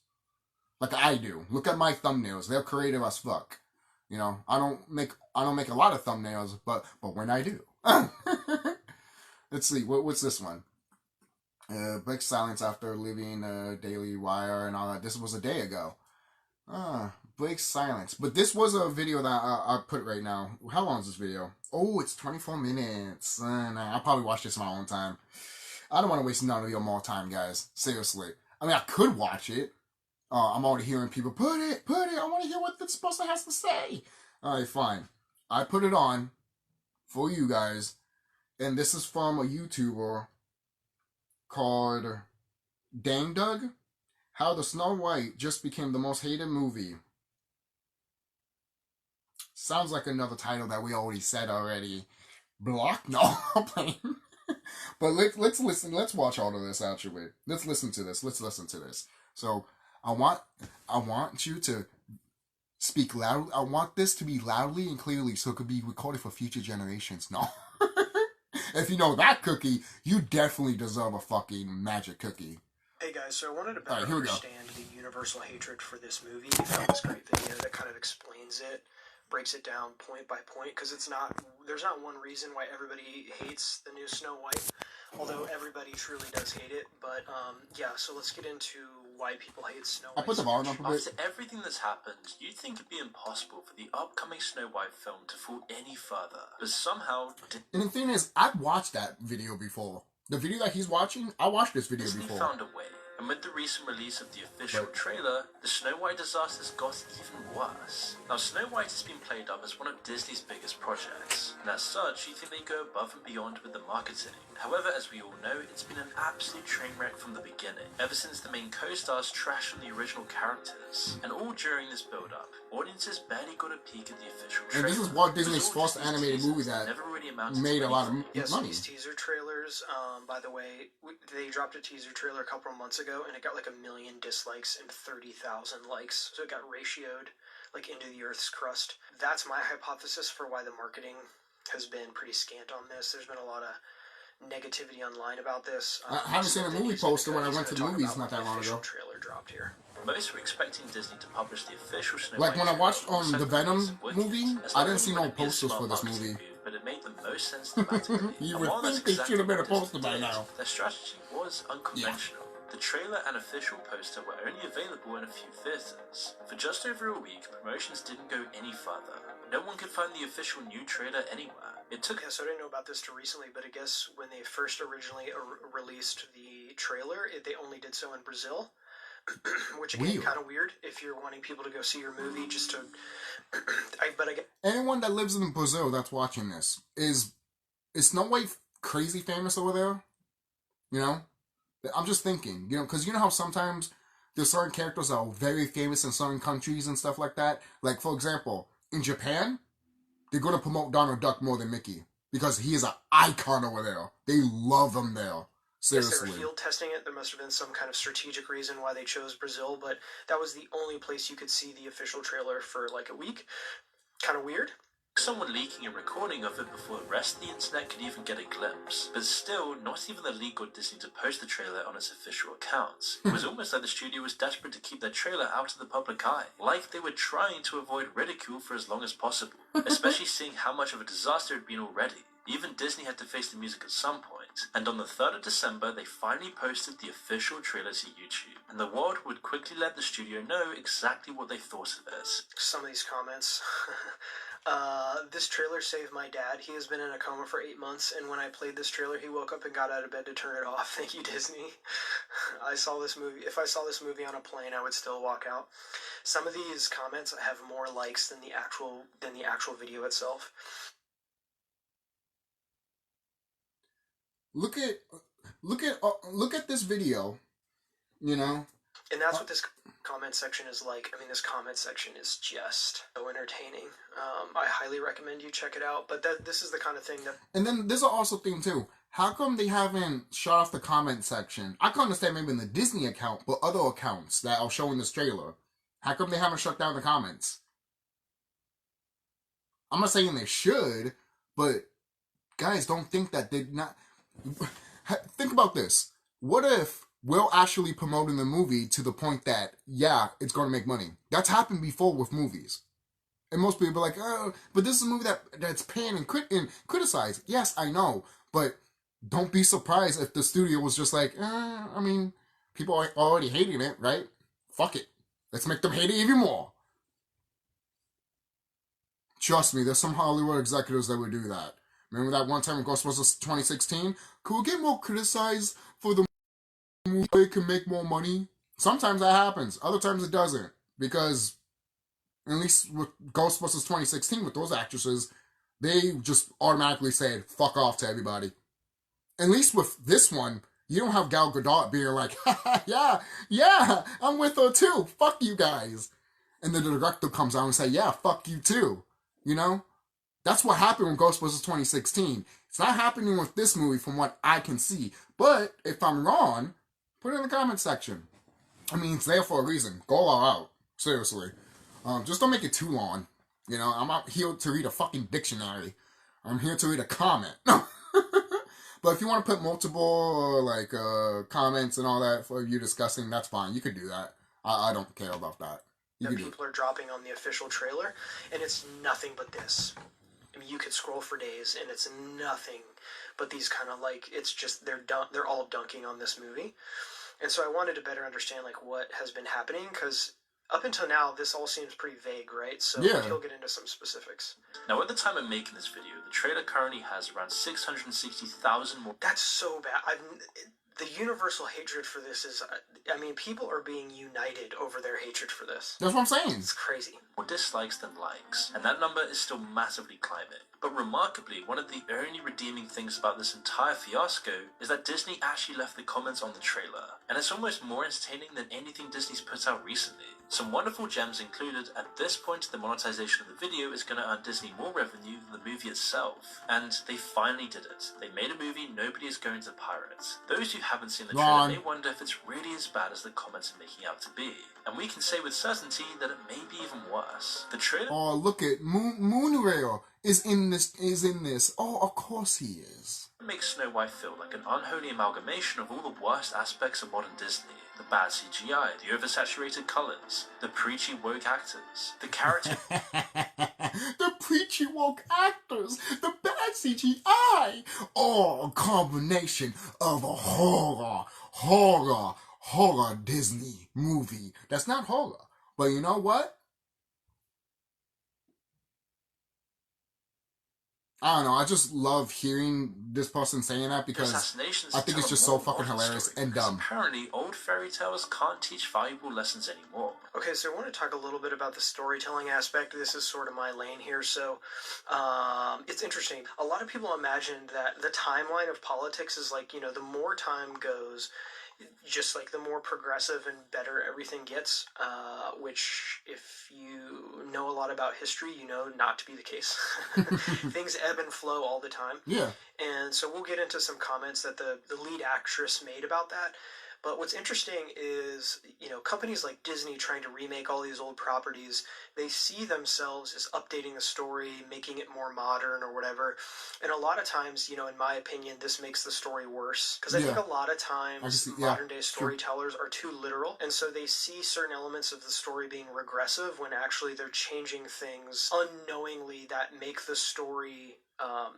Like I do. Look at my thumbnails. They're creative as fuck. I don't make a lot of thumbnails, but when I do. Let's see. What's this one? Break silence after leaving Daily Wire and all that. This was a day ago. Break silence. But this was a video that I put right now. How long is this video? Oh, it's 24 minutes. Nah, I'll probably watch this in my own time. I don't want to waste none of your more time, guys. Seriously. I could watch it. I'm already hearing people, put it. I want to hear what this person has to say. Alright, fine. I put it on for you guys. And this is from a YouTuber called Dang Doug. How the Snow White just became the most hated movie. Sounds like another title that we already said already. Block? No, I'm playing. But let's listen. Let's watch all of this actually. Let's listen to this. Let's listen to this. So I want you to speak loud. I want this to be loudly and clearly so it could be recorded for future generations. No. If you know that cookie, you definitely deserve a fucking magic cookie. Hey guys, so I wanted to better understand the universal hatred for this movie. I found this great video that kind of explains it, breaks it down point by point, because there's not one reason why everybody hates the new Snow White, although everybody truly does hate it. But yeah, so let's get into why people hate Snow White. I put the volume up a bit. After everything that's happened, you'd think it'd be impossible for the upcoming Snow White film to fall any further, but somehow... And the thing is, I've watched that video before. The video that he's watching, I watched this video Disney before. Found a way. And with the recent release of the official trailer, the Snow White disasters got even worse. Now, Snow White has been played up as one of Disney's biggest projects, and as such, you think they go above and beyond with the marketing. However, as we all know, it's been an absolute train wreck from the beginning, ever since the main co-stars trashed on the original characters. And all during this build-up, audiences barely got a peek at the official trailer. And this is Walt Disney's first animated movie that made a lot of money. So these teaser trailers, by the way, they dropped a teaser trailer a couple of months ago, and it got like 1 million dislikes and 30,000 likes. So it got ratioed like into the Earth's crust. That's my hypothesis for why the marketing has been pretty scant on this. There's been a lot of negativity online about this. I haven't seen a movie poster when I went to the movies not that long ago. Trailer dropped here. Most were expecting Disney to publish the official Snow Like White when I watched trailer the Venom movie, I didn't see no would be a posters smart for this marketing movie. move, but it made the most sense thematically. You And would while think that's they exactly should have been a what Disney poster by did, now. Their strategy was unconventional. The trailer and official poster were only available in a few theaters. For just over a week, promotions didn't go any further. No one could find the official new trailer anywhere. It took... Yeah, so I didn't know about this till recently, but I guess when they first originally released the trailer, they only did so in Brazil. Which again, kind of weird if you're wanting people to go see your movie just to... but I get... Anyone that lives in Brazil that's watching this, is Snow White crazy famous over there? You know? I'm just thinking, you know, because you know how sometimes there's certain characters that are very famous in certain countries and stuff like that? Like, for example, in Japan, they're going to promote Donald Duck more than Mickey because he is an icon over there. They love him there. Seriously. Yes, they were field testing it. There must have been some kind of strategic reason why they chose Brazil, but that was the only place you could see the official trailer for like a week. Kind of weird. Someone leaking a recording of it before the rest of the internet could even get a glimpse. But still, not even the league got Disney to post the trailer on its official accounts. It was almost like the studio was desperate to keep their trailer out of the public eye. Like they were trying to avoid ridicule for as long as possible. Especially seeing how much of a disaster it had been already. Even Disney had to face the music at some point. And on the 3rd of December, they finally posted the official trailer to YouTube. And the world would quickly let the studio know exactly what they thought of it. Some of these comments... this trailer saved my dad. He has been in a coma for 8 months, and when I played this trailer, he woke up and got out of bed to turn it off. Thank you, Disney. I saw this movie. If I saw this movie on a plane, I would still walk out. Some of these comments have more likes than the actual video itself. Look at this video, you know. And that's what this comment section is like. I mean, this comment section is just so entertaining. I highly recommend you check it out. But this is the kind of thing that... And then there's also thing, too. How come they haven't shut off the comment section? I can understand maybe in the Disney account, but other accounts that are showing this trailer. How come they haven't shut down the comments? I'm not saying they should, but guys, don't think that they're not... Think about this. What if we're actually promoting the movie to the point that, yeah, it's going to make money? That's happened before with movies. And most people are like, oh, but this is a movie that's panned and criticized. Yes, I know. But don't be surprised if the studio was just like, I mean, people are already hating it, right? Fuck it. Let's make them hate it even more. Trust me, there's some Hollywood executives that would do that. Remember that one time in Ghostbusters 2016? Could we get more criticized for the movie so it can make more money? Sometimes that happens. Other times it doesn't. Because, at least with Ghostbusters 2016, with those actresses, they just automatically said, fuck off to everybody. At least with this one, You don't have Gal Gadot being like, yeah, I'm with her too. Fuck you guys. And then the director comes out and say, yeah, fuck you too. You know? That's what happened with Ghostbusters 2016. It's not happening with this movie from what I can see. But if I'm wrong, put it in the comment section. I mean, it's there for a reason. Go all out. Seriously. Just don't make it too long. You know, I'm not here to read a fucking dictionary. I'm here to read a comment. But if you want to put multiple, comments and all that for you discussing, that's fine. You could do that. I don't care about that. That people are dropping on the official trailer, and it's nothing but this. I mean, you could scroll for days, and it's nothing but these kind of it's just they're all dunking on this movie, and so I wanted to better understand what has been happening, because up until now this all seems pretty vague, right? So yeah. He'll get into some specifics. Now, at the time of making this video, the trailer currently has around 660,000 more. That's so bad. The universal hatred for this is, people are being united over their hatred for this. That's what I'm saying. It's crazy. More dislikes than likes, and that number is still massively climbing. But remarkably, one of the only redeeming things about this entire fiasco is that Disney actually left the comments on the trailer, and it's almost more entertaining than anything Disney's put out recently. Some wonderful gems included. At this point, the monetization of the video is going to earn Disney more revenue than the movie itself, and they finally did it. They made a movie nobody is going to pirate. Those who haven't seen the trailer may wonder if it's really as bad as the comments are making out to be, and we can say with certainty that it may be even worse. The trailer. Oh, look at Moonrail is in this. Oh, of course he is. Makes Snow White feel like an unholy amalgamation of all the worst aspects of modern Disney. The bad CGI, the oversaturated colours, the preachy woke actors, the character... The preachy woke actors, the bad CGI, all a combination of a horror Disney movie. That's not horror, but you know what? I don't know, I just love hearing this person saying that because I think it's just so fucking hilarious and dumb. Apparently, old fairy tales can't teach valuable lessons anymore. Okay, so I want to talk a little bit about the storytelling aspect. This is sort of my lane here, so it's interesting. A lot of people imagine that the timeline of politics is the more time goes, just the more progressive and better everything gets, which if you know a lot about history, you know not to be the case. Things ebb and flow all the time. Yeah. And so we'll get into some comments that the lead actress made about that. But what's interesting is, companies like Disney trying to remake all these old properties, they see themselves as updating the story, making it more modern or whatever. And a lot of times, in my opinion, this makes the story worse. Because I think a lot of times modern-day storytellers are too literal. And so they see certain elements of the story being regressive when actually they're changing things unknowingly that make the story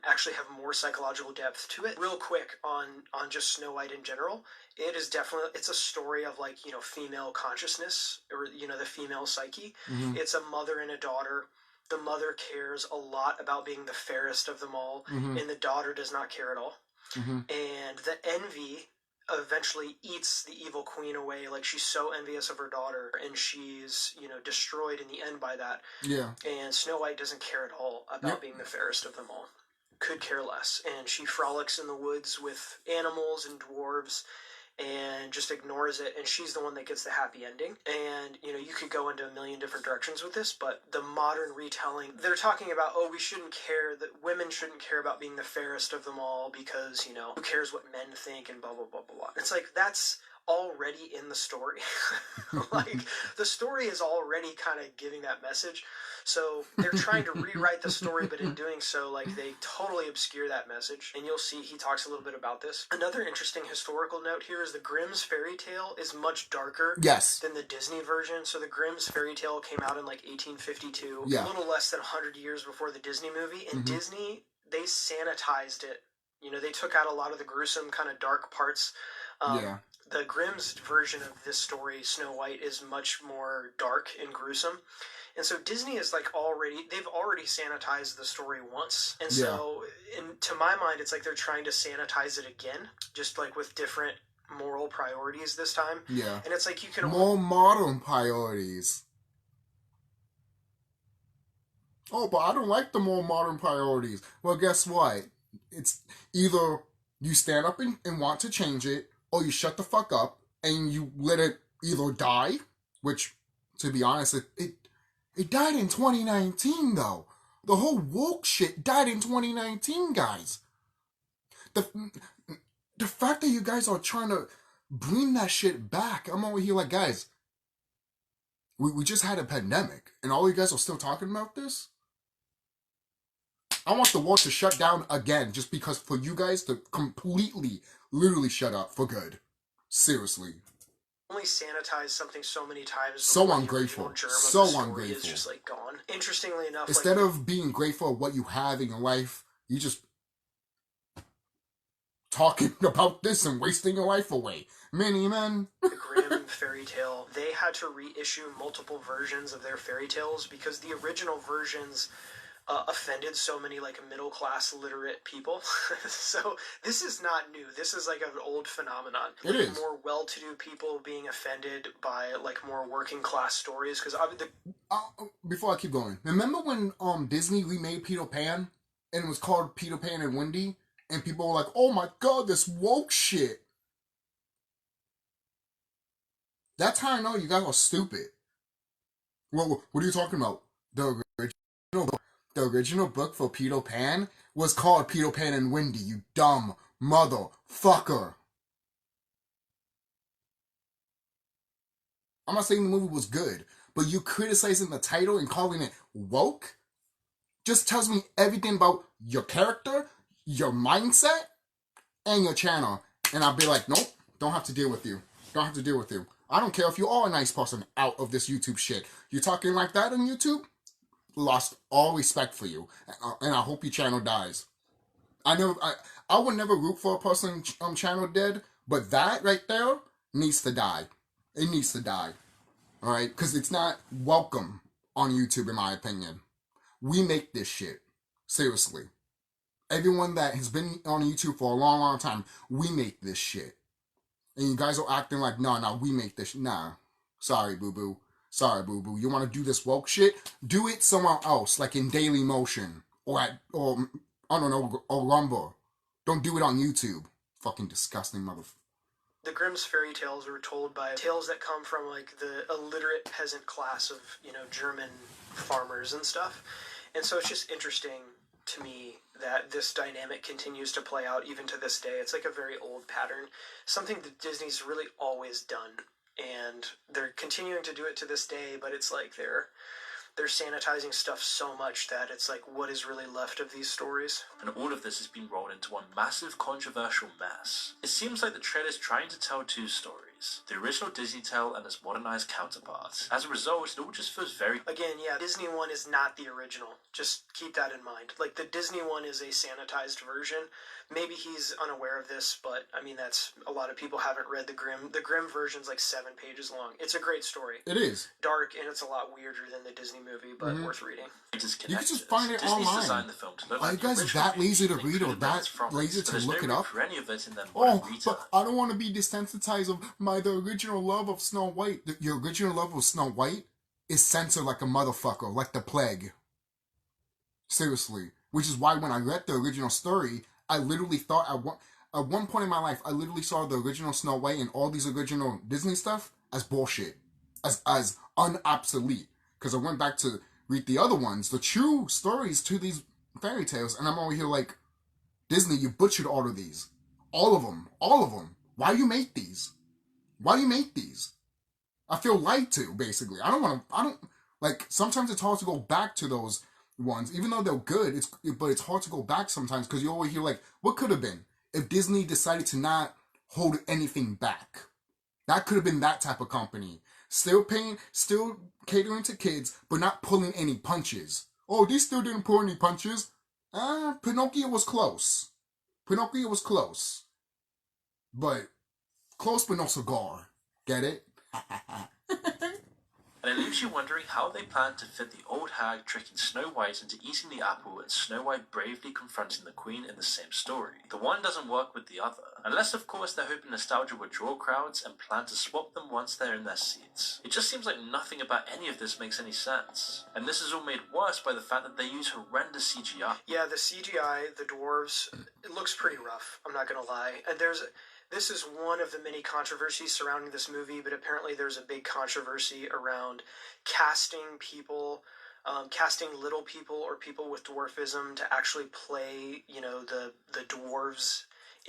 actually have more psychological depth to it. Real quick on just Snow White in general, it's a story of female consciousness, or the female psyche. Mm-hmm. It's a mother and a daughter. The mother cares a lot about being the fairest of them all, mm-hmm. and the daughter does not care at all. Mm-hmm. And the envy eventually eats the evil queen away. She's so envious of her daughter, and she's destroyed in the end by that. Yeah. And Snow White doesn't care at all about being the fairest of them all. Could care less. And she frolics in the woods with animals and dwarves and just ignores it, and she's the one that gets the happy ending. And you could go into a million different directions with this, but the modern retelling, they're talking about, we shouldn't care, that women shouldn't care about being the fairest of them all because who cares what men think, and blah blah blah blah blah. It's that's already in the story. The story is already kind of giving that message. So they're trying to rewrite the story, but in doing so, they totally obscure that message. And you'll see he talks a little bit about this. Another interesting historical note here is the Grimm's fairy tale is much darker than the Disney version. So the Grimm's fairy tale came out in 1852, a little less than 100 years before the Disney movie. And mm-hmm. Disney, they sanitized it. They took out a lot of the gruesome kind of dark parts. The Grimm's version of this story, Snow White, is much more dark and gruesome. And so Disney is they've already sanitized the story once. And so, to my mind, it's they're trying to sanitize it again, just with different moral priorities this time. Yeah. And it's you can... More modern priorities. Oh, but I don't like the more modern priorities. Well, guess what? It's either you stand up and want to change it, or you shut the fuck up and you let it either die, which, to be honest, it died in 2019, though. The whole woke shit died in 2019, guys. The fact that you guys are trying to bring that shit back, I'm over here like, guys, we just had a pandemic, and all you guys are still talking about this? I want the world to shut down again, just because for you guys to completely, literally shut up for good. Seriously. Only sanitize something so many times. So ungrateful. So ungrateful. Is just like gone. Interestingly enough, instead of being grateful for what you have in your life, you just talking about this and wasting your life away. Many men. The Grimm fairy tale, they had to reissue multiple versions of their fairy tales because the original versions offended so many like middle class literate people. So this is not new. This is like an old phenomenon. It is more well-to-do people being offended by like more working class stories because before I keep going, remember when Disney remade Peter Pan and it was called Peter Pan and Wendy, and people were like, "Oh my god, this woke shit." That's how I know you guys are stupid. Well, what are you talking about? The original book for Peter Pan was called Peter Pan and Wendy, you dumb motherfucker. I'm not saying the movie was good, but you criticizing the title and calling it woke just tells me everything about your character, your mindset, and your channel. And I'll be like, nope, don't have to deal with you. Don't have to deal with you. I don't care if you are a nice person out of this YouTube shit. You talking like that on YouTube? Lost all respect for you, and I hope your channel dies. I would never root for a person channel dead, but that right there needs to die. It needs to die. All right, because it's not welcome on YouTube, in my opinion. We make this shit. Seriously, everyone that has been on YouTube for a long, long time, we make this shit, and you guys are acting like, no, we make this. Nah, sorry, boo boo. Sorry, boo-boo. You want to do this woke shit? Do it somewhere else, like in Daily Motion, or I don't know, or Rumble. Don't do it on YouTube. Fucking disgusting motherfucker. The Grimm's fairy tales were told by tales that come from, like, the illiterate peasant class of, German farmers and stuff. And so it's just interesting to me that this dynamic continues to play out even to this day. It's like a very old pattern. Something that Disney's really always done. And they're continuing to do it to this day, but it's like they're sanitizing stuff so much that it's like, what is really left of these stories? And all of this has been rolled into one massive controversial mess. It seems like the trailer's trying to tell two stories. The original Disney tale and its modernized counterparts. As a result, it all just feels very... Again, yeah, Disney one is not the original. Just keep that in mind. Like, the Disney one is a sanitized version. Maybe he's unaware of this, but, I mean, that's... A lot of people haven't read the Grimm. The Grimm version's like 7 pages long. It's a great story. It is. Dark, and it's a lot weirder than the Disney movie, but worth reading. You can just find it Disney's online. Designed the film to look Are like you guys that lazy to read or that lazy to look it up? But I don't want to be desensitized of the original love of Snow White. Your original love of Snow White is censored like a motherfucker, like the plague. Seriously. Which is why when I read the original story, I literally thought at one point in my life, I literally saw the original Snow White and all these original Disney stuff as bullshit. As unobsolete. Because I went back to read the other ones, the true stories to these fairy tales, and I'm over here like, Disney, you butchered all of these. All of them. All of them. Why you make these? Why do you make these? I feel lied to, basically. Sometimes it's hard to go back to those ones, even though they're good, but it's hard to go back sometimes, because you always hear like, what could have been if Disney decided to not hold anything back? That could have been that type of company. Still catering to kids, but not pulling any punches. Oh, these still didn't pull any punches. Pinocchio was close. Pinocchio was close. But close but no cigar. Get it? And it leaves you wondering how they plan to fit the old hag tricking Snow White into eating the apple and Snow White bravely confronting the Queen in the same story. The one doesn't work with the other. Unless, of course, they're hoping nostalgia will draw crowds and plan to swap them once they're in their seats. It just seems like nothing about any of this makes any sense. And this is all made worse by the fact that they use horrendous CGI. Yeah, the CGI, the dwarves, it looks pretty rough, I'm not gonna lie. And there's This is one of the many controversies surrounding this movie, but apparently there's a big controversy around casting people, casting little people or people with dwarfism to actually play, the dwarves.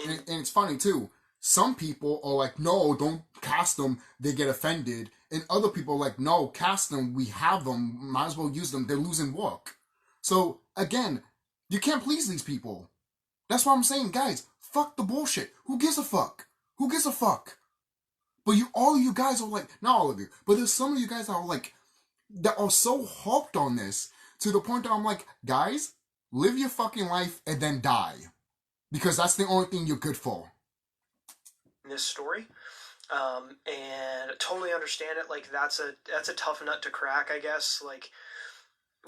And it's funny too. Some people are like, no, don't cast them. They get offended. And other people are like, no, cast them. We have them. Might as well use them. They're losing work. So again, you can't please these people. That's what I'm saying, guys. Fuck the bullshit. Who gives a fuck? Who gives a fuck? But all of you guys are like, not all of you, but there's some of you guys that are like, that are so hooked on this to the point that I'm like, guys, live your fucking life and then die. Because that's the only thing you're good for. This story, and totally understand it. Like that's a tough nut to crack, I guess. Like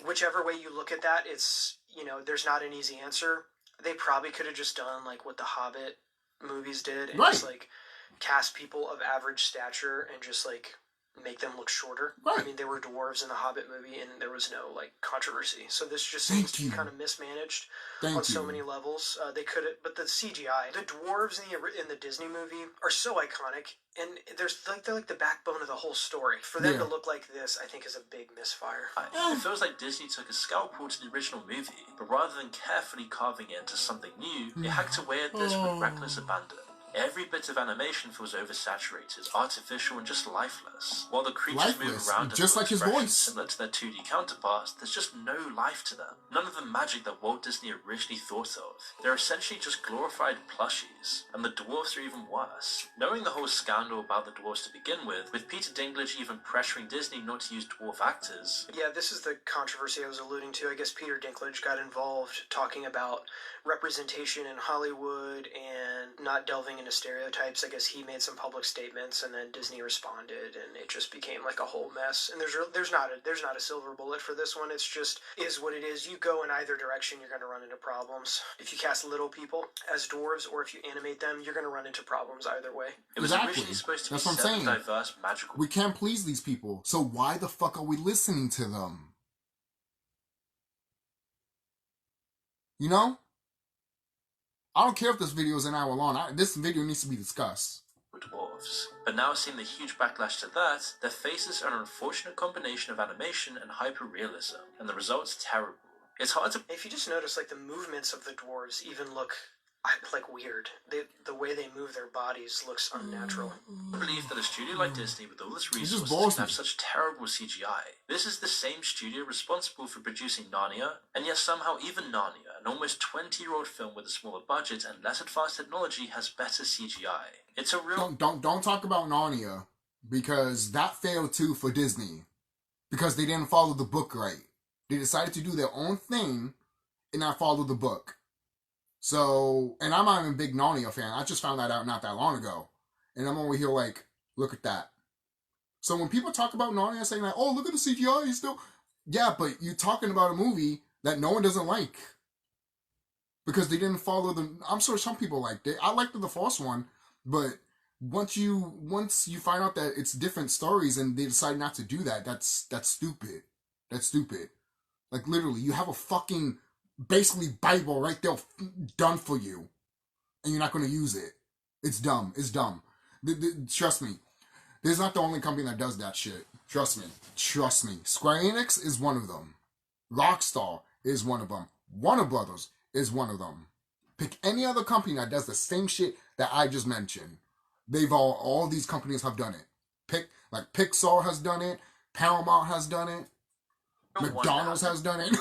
whichever way you look at that, it's there's not an easy answer. They probably could have just done like what the Hobbit movies did and just like cast people of average stature and just like make them look shorter. Right. I mean, there were dwarves in the Hobbit movie, and there was no like controversy. So this just seems to be kind of mismanaged on so many levels. They could have, but the CGI, the dwarves in the Disney movie are so iconic, and they're like the backbone of the whole story. For them to look like this, I think, is a big misfire. It feels like Disney took a scalpel to the original movie, but rather than carefully carving it into something new, it hacked away at this with reckless abandon. Every bit of animation feels oversaturated, artificial, and just lifeless. While the creatures move around just like his voice, similar to their 2D counterparts, there's just no life to them. None of the magic that Walt Disney originally thought of. They're essentially just glorified plushies, and the dwarfs are even worse. Knowing the whole scandal about the dwarfs to begin with Peter Dinklage even pressuring Disney not to use dwarf actors. Yeah, this is the controversy I was alluding to. I guess Peter Dinklage got involved talking about representation in Hollywood and not delving into stereotypes. I guess he made some public statements, and then Disney responded, and it just became like a whole mess. And there's not a silver bullet for this one. It's just is what it is. You go in either direction, you're going to run into problems. If you cast little people as dwarves, or if you animate them, you're going to run into problems either way. It was originally supposed to be seven diverse, magical. We can't please these people, so why the fuck are we listening to them? You know? I don't care if this video is an hour long. This video needs to be discussed. Dwarves. But now seeing the huge backlash to that, their faces are an unfortunate combination of animation and hyper-realism, and the result's terrible. It's hard to... If you just notice, like, the movements of the dwarves even look like weird. The way they move their bodies looks unnatural. I believe that a studio like Disney, with all its resources, can have such terrible CGI. This is the same studio responsible for producing Narnia, and yet somehow even Narnia, an almost 20-year-old film with a smaller budget and less advanced technology, has better CGI. It's a real... Don't talk about Narnia, because that failed too for Disney. Because they didn't follow the book right. They decided to do their own thing and not follow the book. So, and I'm not even a big Narnia fan. I just found that out not that long ago. And I'm over here like, look at that. So when people talk about Narnia saying like, oh, look at the CGI, he's still... Yeah, but you're talking about a movie that no one doesn't like. Because they didn't follow the... I'm sure some people liked it. I liked the first one, but once you find out that it's different stories and they decide not to do that, that's stupid. That's stupid. Like, literally, you have a fucking... basically Bible right there done for you, and you're not going to use it. It's dumb. It's dumb. Trust me. This is not the only company that does that shit. Trust me. Trust me. Square Enix is one of them. Rockstar is one of them. Warner Brothers is one of them. Pick any other company that does the same shit that I just mentioned. All these companies have done it. Like Pixar has done it. Paramount has done it. McDonald's has done it.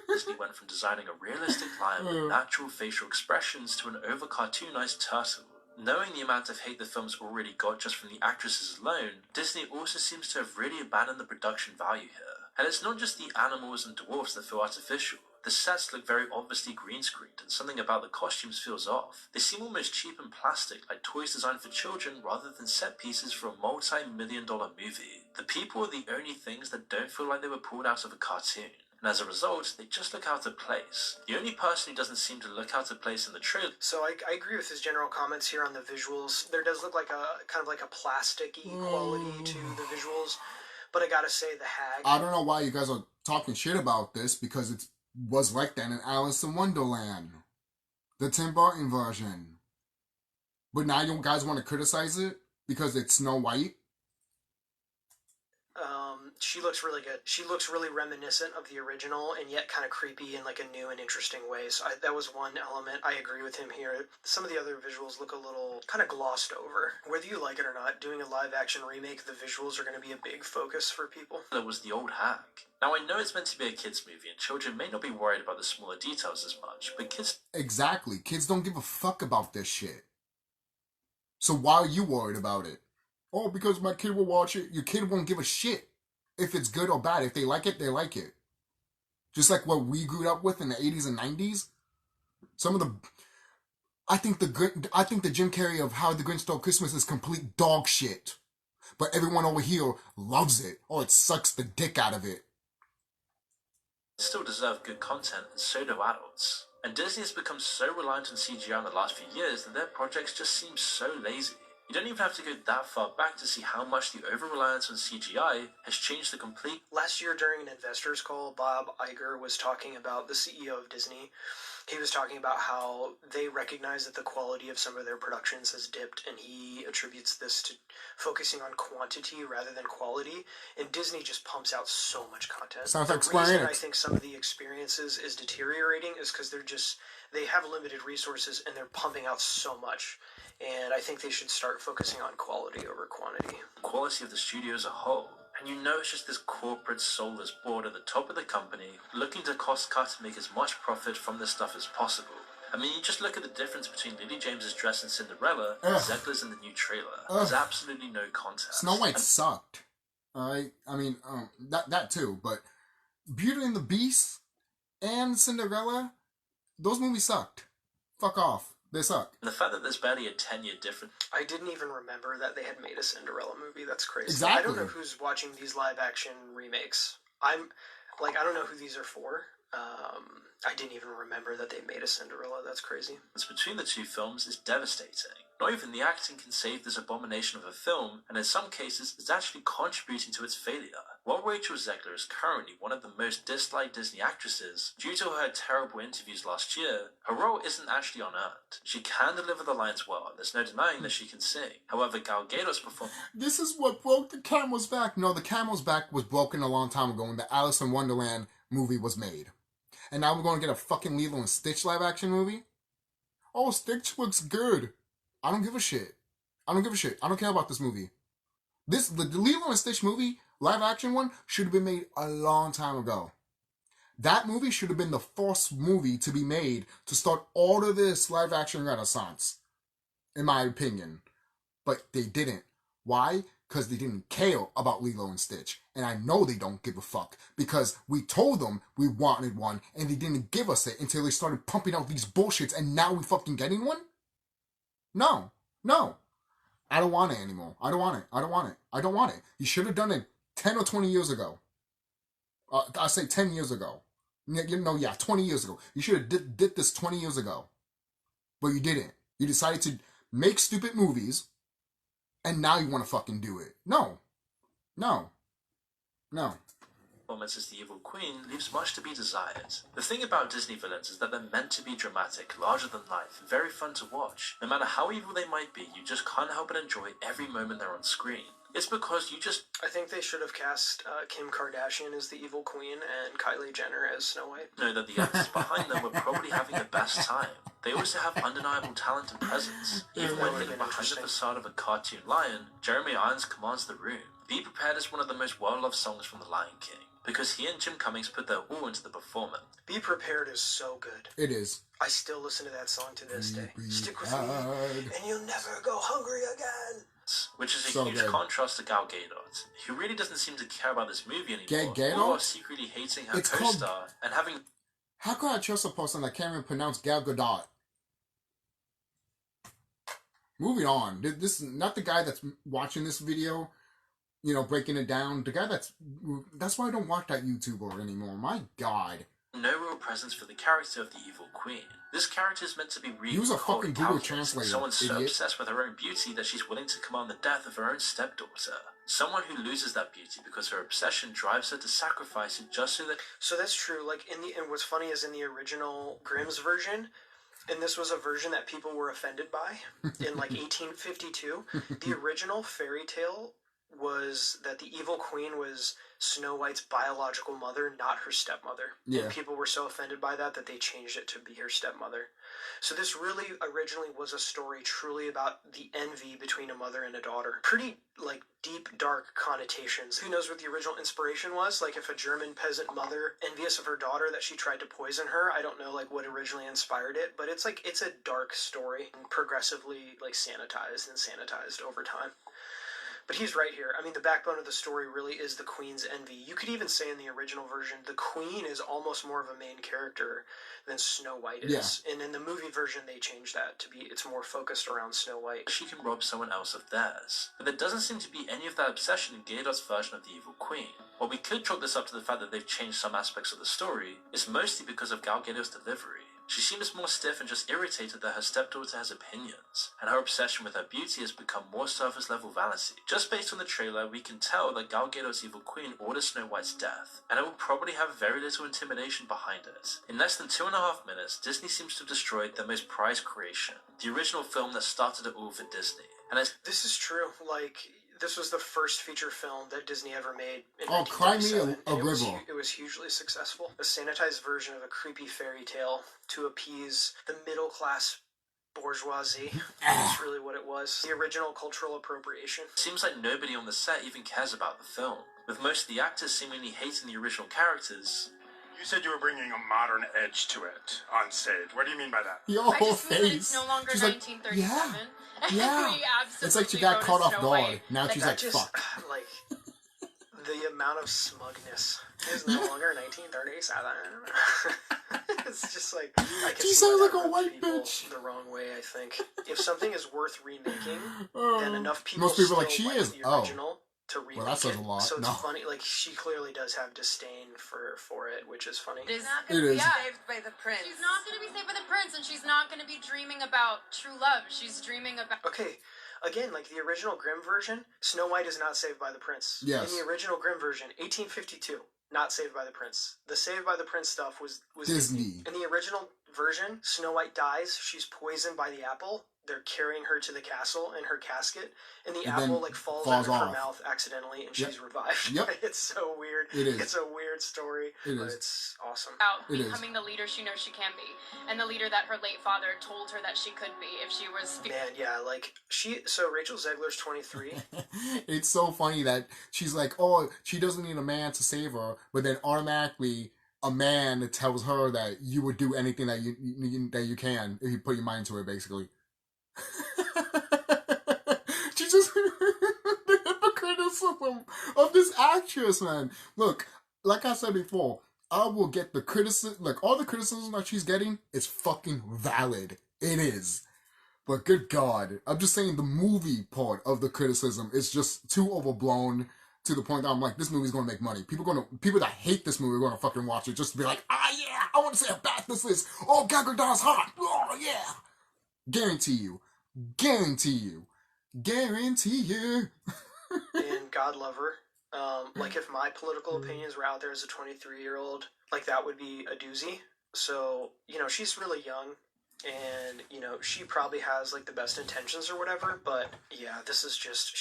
Disney went from designing a realistic lion with natural facial expressions to an over-cartoonized turtle. Knowing the amount of hate the film's already got just from the actresses alone, Disney also seems to have really abandoned the production value here. And it's not just the animals and dwarfs that feel artificial. The sets look very obviously green screened, and something about the costumes feels off. They seem almost cheap and plastic, like toys designed for children rather than set pieces for a multi-million-dollar movie. The people are the only things that don't feel like they were pulled out of a cartoon. And as a result, they just look out of place. The only person who doesn't seem to look out of place in the trailer... So I agree with his general comments here on the visuals. There does look like a kind of like a plasticky quality to the visuals, but I gotta say the hag... I don't know why you guys are talking shit about this, because it was like that in Alice in Wonderland. The Tim Burton version. But now you guys want to criticize it because it's Snow White? She looks really good. She looks really reminiscent of the original, and yet kind of creepy in like a new and interesting way. So that was one element. I agree with him here. Some of the other visuals look a little kind of glossed over. Whether you like it or not, doing a live-action remake, the visuals are going to be a big focus for people. That was the old hack. Now I know it's meant to be a kids' movie, and children may not be worried about the smaller details as much, but kids... Exactly. Kids don't give a fuck about this shit. So why are you worried about it? Oh, because my kid will watch it. Your kid won't give a shit if it's good or bad. If they like it, they like it. Just like what we grew up with in the 80s and 90s. Some of the... I think the Jim Carrey of How the Grinch Stole Christmas is complete dog shit. But everyone over here loves it. Oh, it sucks the dick out of it. Still deserve good content, and so do adults. And Disney has become so reliant on CGI in the last few years that their projects just seem so lazy. You don't even have to go that far back to see how much the over-reliance on CGI has changed the complete... Last year during an investors call, Bob Iger was talking about, the CEO of Disney, he was talking about how they recognize that the quality of some of their productions has dipped, and he attributes this to focusing on quantity rather than quality. And Disney just pumps out so much content. Sounds like The Square reason Enix. I think some of the experiences is deteriorating is because they have limited resources and they're pumping out so much. And I think they should start focusing on quality over quantity. The quality of the studio as a whole. And you know it's just this corporate soulless board at the top of the company looking to cost cut and make as much profit from this stuff as possible. I mean, you just look at the difference between Lily James's dress in Cinderella and Zegler's in the new trailer. There's absolutely no contest. Snow White sucked. Alright? I mean, that too. But Beauty and the Beast and Cinderella, those movies sucked. Fuck off. They suck. And the fact that there's barely a 10-year difference. I didn't even remember that they had made a Cinderella movie. That's crazy. Exactly. I don't know who's watching these live-action remakes. I don't know who these are for. I didn't even remember that they made a Cinderella. That's crazy. Between the two films is devastating. Not even the acting can save this abomination of a film, and in some cases, it's actually contributing to its failure. While Rachel Zegler is currently one of the most disliked Disney actresses, due to her terrible interviews last year, her role isn't actually unearned. She can deliver the lines well, and there's no denying that she can sing. However, Gal Gadot's performance... This is what broke the camel's back. No, the camel's back was broken a long time ago when the Alice in Wonderland movie was made. And now we're going to get a fucking Lilo and Stitch live-action movie? Oh, Stitch looks good. I don't give a shit. I don't give a shit. I don't care about this movie. The Lilo and Stitch movie, live-action one, should have been made a long time ago. That movie should have been the first movie to be made to start all of this live-action renaissance, in my opinion. But they didn't. Why? Because they didn't care about Lilo and Stitch. And I know they don't give a fuck. Because we told them we wanted one, and they didn't give us it until they started pumping out these bullshits, and now we fucking getting one? No. No. I don't want it anymore. I don't want it. I don't want it. I don't want it. You should have done it 10 or 20 years ago. I say 10 years ago. 20 years ago. You should have did this 20 years ago. But you didn't. You decided to make stupid movies, and now you want to fucking do it. No. No. No. Performance as the evil queen leaves much to be desired. The thing about Disney villains is that they're meant to be dramatic, larger than life, and very fun to watch. No matter how evil they might be, you just can't help but enjoy every moment they're on screen. It's because you just... I think they should have cast Kim Kardashian as the evil queen and Kylie Jenner as Snow White. know that the actors behind them were probably having the best time. They also have undeniable talent and presence. Even when hidden behind the facade of a cartoon lion, Jeremy Irons commands the room. Be Prepared is one of the most well-loved songs from The Lion King, because he and Jim Cummings put their all into the performance. Be Prepared is so good. It is. I still listen to that song to this day. Stick with me, and you'll never go hungry again. Which is a So huge good. contrast to Gal Gadot, who really doesn't seem to care about this movie anymore, Gadot? or secretly hating her It's co-star and having... How could I trust a person that can't even pronounce Gal Gadot? Moving on. This is not the guy that's watching this video, breaking it down. The guy that's why I don't watch that YouTuber anymore. My God. no real presence for the character of the evil queen. This character is meant to be real, Use a cold, fucking Google calculating, Translator, someone so idiot. obsessed with her own beauty that she's willing to command the death of her own stepdaughter. Someone who loses that beauty because her obsession drives her to sacrifice it just so that... So that's true. Like and what's funny is in the original Grimm's version, And this was a version that people were offended by in like 1852. The original fairy tale was that the evil queen was Snow White's biological mother, not her stepmother. Yeah. And people were so offended by that they changed it to be her stepmother. So this really originally was a story truly about the envy between a mother and a daughter. Pretty, like, deep, dark connotations. Who knows what the original inspiration was? Like, if a German peasant mother, envious of her daughter that she tried to poison her, I don't know, like, what originally inspired it, but it's, like, it's a dark story, and progressively, like, sanitized over time. But he's right here. I mean, the backbone of the story really is the queen's envy. You could even say in the original version, the queen is almost more of a main character than Snow White is. Yeah. And in the movie version, they changed that to be, it's more focused around Snow White. She can rob someone else of theirs. But there doesn't seem to be any of that obsession in Gadot's version of the evil queen. While we could chalk this up to the fact that they've changed some aspects of the story, it's mostly because of Gal Gadot's delivery. She seems more stiff and just irritated that her stepdaughter has opinions, and her obsession with her beauty has become more surface-level vanity. Just based on the trailer, we can tell that Gal Gadot's evil queen orders Snow White's death, and it will probably have very little intimidation behind it. In less than 2.5 minutes, Disney seems to have destroyed their most prized creation, the original film that started it all for Disney. And this is true, like... This was the first feature film that Disney ever made. Oh, cry me a river. It was hugely successful. A sanitized version of a creepy fairy tale to appease the middle-class bourgeoisie. That's really what it was. The original cultural appropriation. Seems like nobody on the set even cares about the film, with most of the actors seemingly hating the original characters. You said you were bringing a modern edge to it on stage. What do you mean by that? Your I whole just mean that it's face. no longer She's 1937. Like, yeah. It's like she got caught off guard. Now she's like, fuck. Like, the amount of smugness is no longer 1937. It's just like, I can She see sounds why like that a white rubs people bitch. the wrong way, I think. If something is worth remaking, then enough people most people still are like, she like is. the original to remake well, that says a lot. So it's No. funny, like, she clearly does have disdain for it, which is funny. She's not It going to is. be saved by the prince. She's not going to be saved by the prince, and she's not going to be dreaming about true love. She's dreaming about... Okay, again, like the original Grimm version, Snow White is not saved by the prince. Yes. In the original Grimm version, 1852, not saved by the prince. The saved by the prince stuff was Disney. In the original version, Snow White dies. She's poisoned by the apple. They're carrying her to the castle in her casket, and the apple like falls out of her mouth accidentally, and she's revived. Yep. It's so weird. It is. It's a weird story, It but is. it's awesome. About becoming the leader she knows she can be, and the leader that her late father told her that she could be if she was... Man, yeah, like, so Rachel Zegler's 23. It's so funny that she's like, oh, she doesn't need a man to save her, but then automatically a man tells her that you would do anything that you can if you put your mind to it, basically. She just the hypocriticism of this actress, man. Look, like I said before, I will get the criticism, like all the criticism that she's getting is fucking valid. It is. But good God, I'm just saying the movie part of the criticism is just too overblown to the point that I'm like, this movie's gonna make money. People that hate this movie are gonna fucking watch it just to be like, ah yeah, I want to see how bad this is. Oh, Gal Gadot's hot. Oh yeah. Guarantee you. And God love her. Like if my political opinions were out there as a 23-year-old, like that would be a doozy. So, she's really young, and, she probably has like the best intentions or whatever, but yeah, this is just,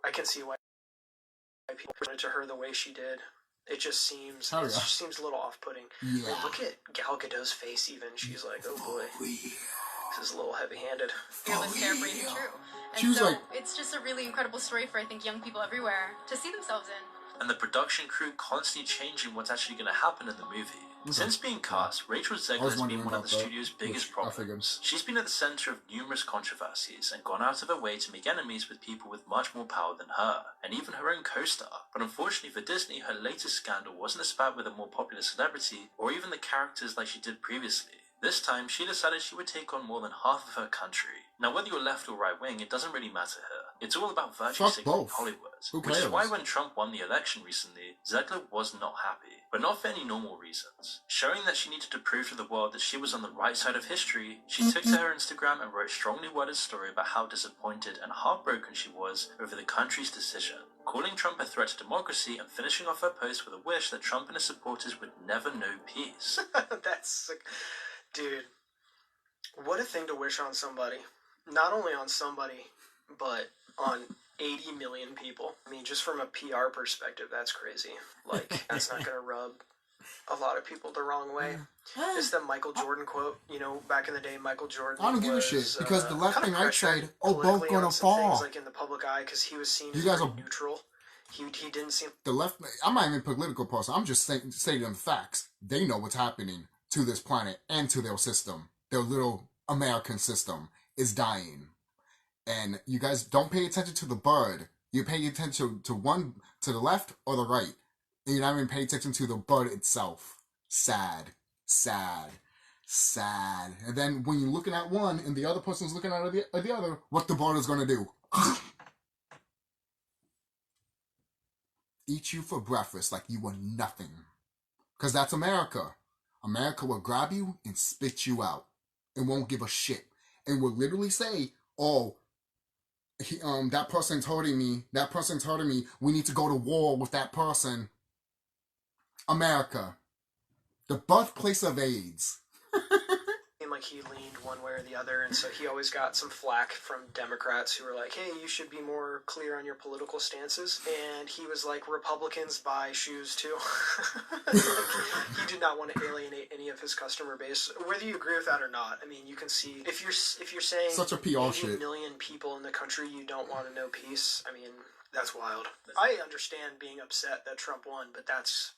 I can see why people wanted to her the way she did. It just seems, it just seems a little off-putting. Yeah. I mean, look at Gal Gadot's face even. She's like, oh boy. This is a little heavy-handed. Fearless, carefree, and true. And She was so like... it's just a really incredible story for, I think, young people everywhere to see themselves in. And the production crew constantly changing what's actually going to happen in the movie. Okay. Since being cast, Rachel Zegler has been one of the studio's biggest problems. She's been at the center of numerous controversies and gone out of her way to make enemies with people with much more power than her, and even her own co-star. But unfortunately for Disney, her latest scandal wasn't a spat with a more popular celebrity, or even the characters like she did previously. This time, she decided she would take on more than half of her country. Now, whether you're left or right wing, it doesn't really matter here. It's all about virtue signaling Hollywood. Which is why when Trump won the election recently, Zegler was not happy. But not for any normal reasons. Showing that she needed to prove to the world that she was on the right side of history, she took to her Instagram and wrote a strongly worded story about how disappointed and heartbroken she was over the country's decision, calling Trump a threat to democracy and finishing off her post with a wish that Trump and his supporters would never know peace. That's sick. Dude, What a thing to wish on somebody. Not only on somebody, but on 80 million people. I mean, just from a PR perspective, that's crazy. Like, that's not going to rub a lot of people the wrong way. It's the Michael Jordan quote. You know, back in the day, Michael Jordan I don't give a shit, because the left and right side are both gonna fall. Things, like, in the public eye, because he was seen as very neutral. He didn't seem... The left... I'm not even a political person. I'm just stating them facts. They know what's happening to this planet and to their system. Their little American system is dying. And you guys don't pay attention to the bird. You pay attention to one, to the left or the right. And you're not even paying attention to the bird itself. Sad. Sad. Sad. And then when you're looking at one and the other person's looking at the other, what the bird is going to do? Eat you for breakfast like you were nothing. Because that's America. America will grab you and spit you out. And won't give a shit. And will literally say, oh, that person's hurting me. That person's hurting me. We need to go to war with that person. America. The birthplace of AIDS. like he leaned one way or the other, and so he always got some flack from Democrats who were like, hey, you should be more clear on your political stances. And he was like, Republicans buy shoes too. He did not want to alienate any of his customer base, whether you agree with that or not. I mean, you can see if you're saying such a PR shit. 80 million people in the country you don't want to know peace. I mean, that's wild. I understand being upset that Trump won, but that's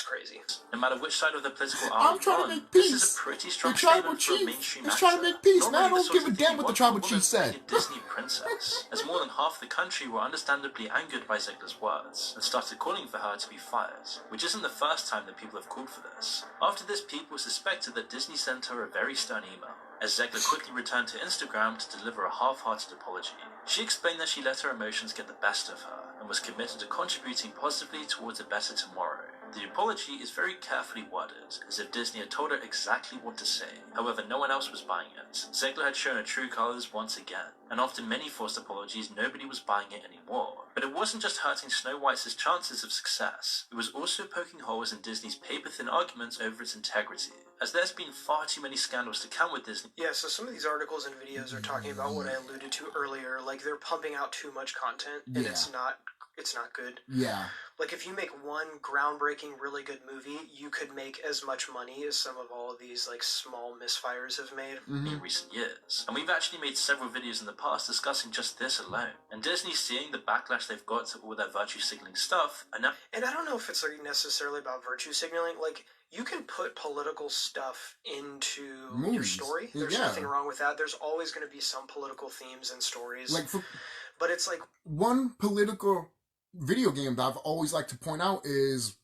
crazy. No matter which side of the political I'm trying to make peace. This is a pretty strong the tribal statement chief for a mainstream is actor. trying to make peace. Not Man, I really don't give a damn what the tribal woman chief said. to be a Disney princess, as more than half the country were understandably angered by Ziegler's words and started calling for her to be fired, which isn't the first time that people have called for this. After this, people suspected that Disney sent her a very stern email, as Ziegler quickly returned to Instagram to deliver a half-hearted apology. She explained that she let her emotions get the best of her and was committed to contributing positively towards a better tomorrow. The apology is very carefully worded, as if Disney had told her exactly what to say. However, no one else was buying it. Ziegler had shown her true colours once again, and after many forced apologies, nobody was buying it anymore. But it wasn't just hurting Snow White's chances of success, it was also poking holes in Disney's paper-thin arguments over its integrity, as there's been far too many scandals to count with Disney. Yeah, so some of these articles and videos are talking about what I alluded to earlier, like they're pumping out too much content, and it's not good. Yeah. Like, if you make one groundbreaking, really good movie, you could make as much money as some of all of these, like, small misfires have made. In recent years. And we've actually made several videos in the past discussing just this alone. And Disney, seeing the backlash they've got to all their virtue signaling stuff, and I don't know if it's like necessarily about virtue signaling. Like, you can put political stuff into your story. There's nothing wrong with that. There's always going to be some political themes and stories. But it's like... One political video game that I've always liked to point out is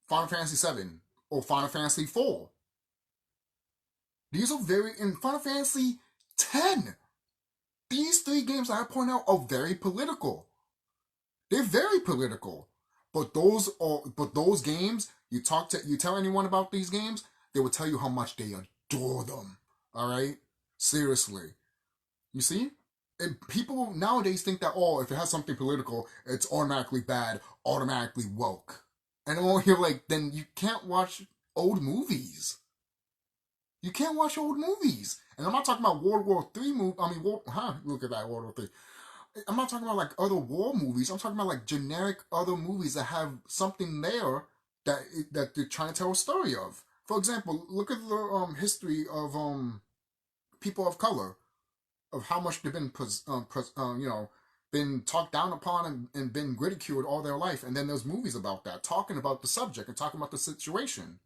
Final Fantasy VII or Final Fantasy IV. These are in Final Fantasy X. These three games that I point out are very political. They're very political. But those games, you tell anyone about these games, they will tell you how much they adore them. Alright? Seriously. You see? And people nowadays think that, if it has something political, it's automatically bad, automatically woke. And you're like, then you can't watch old movies. You can't watch old movies. And I'm not talking about World War III movies. Look at that, World War III. I'm not talking about like other war movies. I'm talking about like generic other movies that have something there that they're trying to tell a story of. For example, look at the history of people of color, of how much they've been been talked down upon and been ridiculed all their life. And then there's movies about that, talking about the subject and talking about the situation,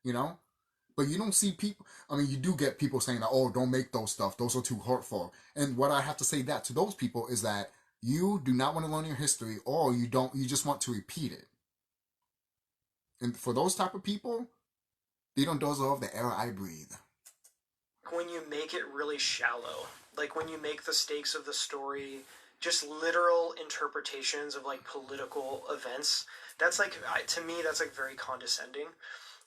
But you don't see people, you do get people saying that, don't make those stuff, those are too hurtful. And what I have to say that to those people is that you do not want to learn your history, or you just want to repeat it. And for those type of people, they don't deserve the air I breathe. When you make it really shallow, like when you make the stakes of the story just literal interpretations of like political events, that's like, to me, that's like very condescending.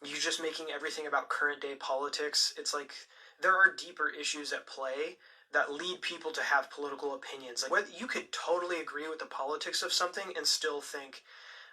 You're just making everything about current day politics. It's like there are deeper issues at play that lead people to have political opinions. Like, you could totally agree with the politics of something and still think,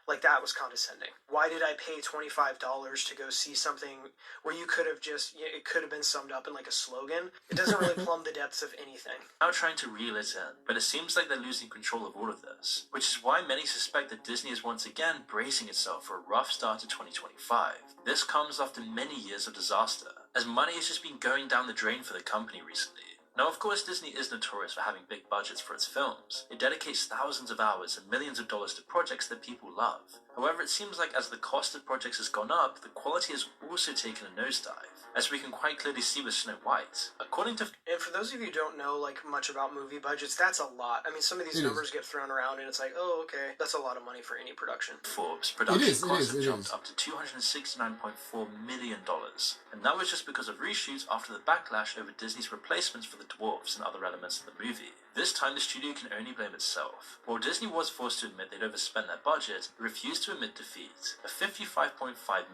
Like, that was condescending. Why did I pay $25 to go see something where you could have just, it could have been summed up in like a slogan? It doesn't really plumb the depths of anything. Now trying to reel it in, but it seems like they're losing control of all of this, which is why many suspect that Disney is once again bracing itself for a rough start to 2025. This comes after many years of disaster, as money has just been going down the drain for the company recently. Now, of course, Disney is notorious for having big budgets for its films. It dedicates thousands of hours and millions of dollars to projects that people love. However, it seems like as the cost of projects has gone up, the quality has also taken a nosedive, as we can quite clearly see with Snow White. According to... And for those of you who don't know, like, much about movie budgets, that's a lot. I mean, some of these numbers get thrown around, and it's like, oh, okay, that's a lot of money for any production. Forbes, production costs have jumped up to $269.4 million. And that was just because of reshoots after the backlash over Disney's replacements for the dwarves and other elements of the movie. This time, the studio can only blame itself. While Disney was forced to admit they'd overspent their budget, it refused to admit defeat. A $55.5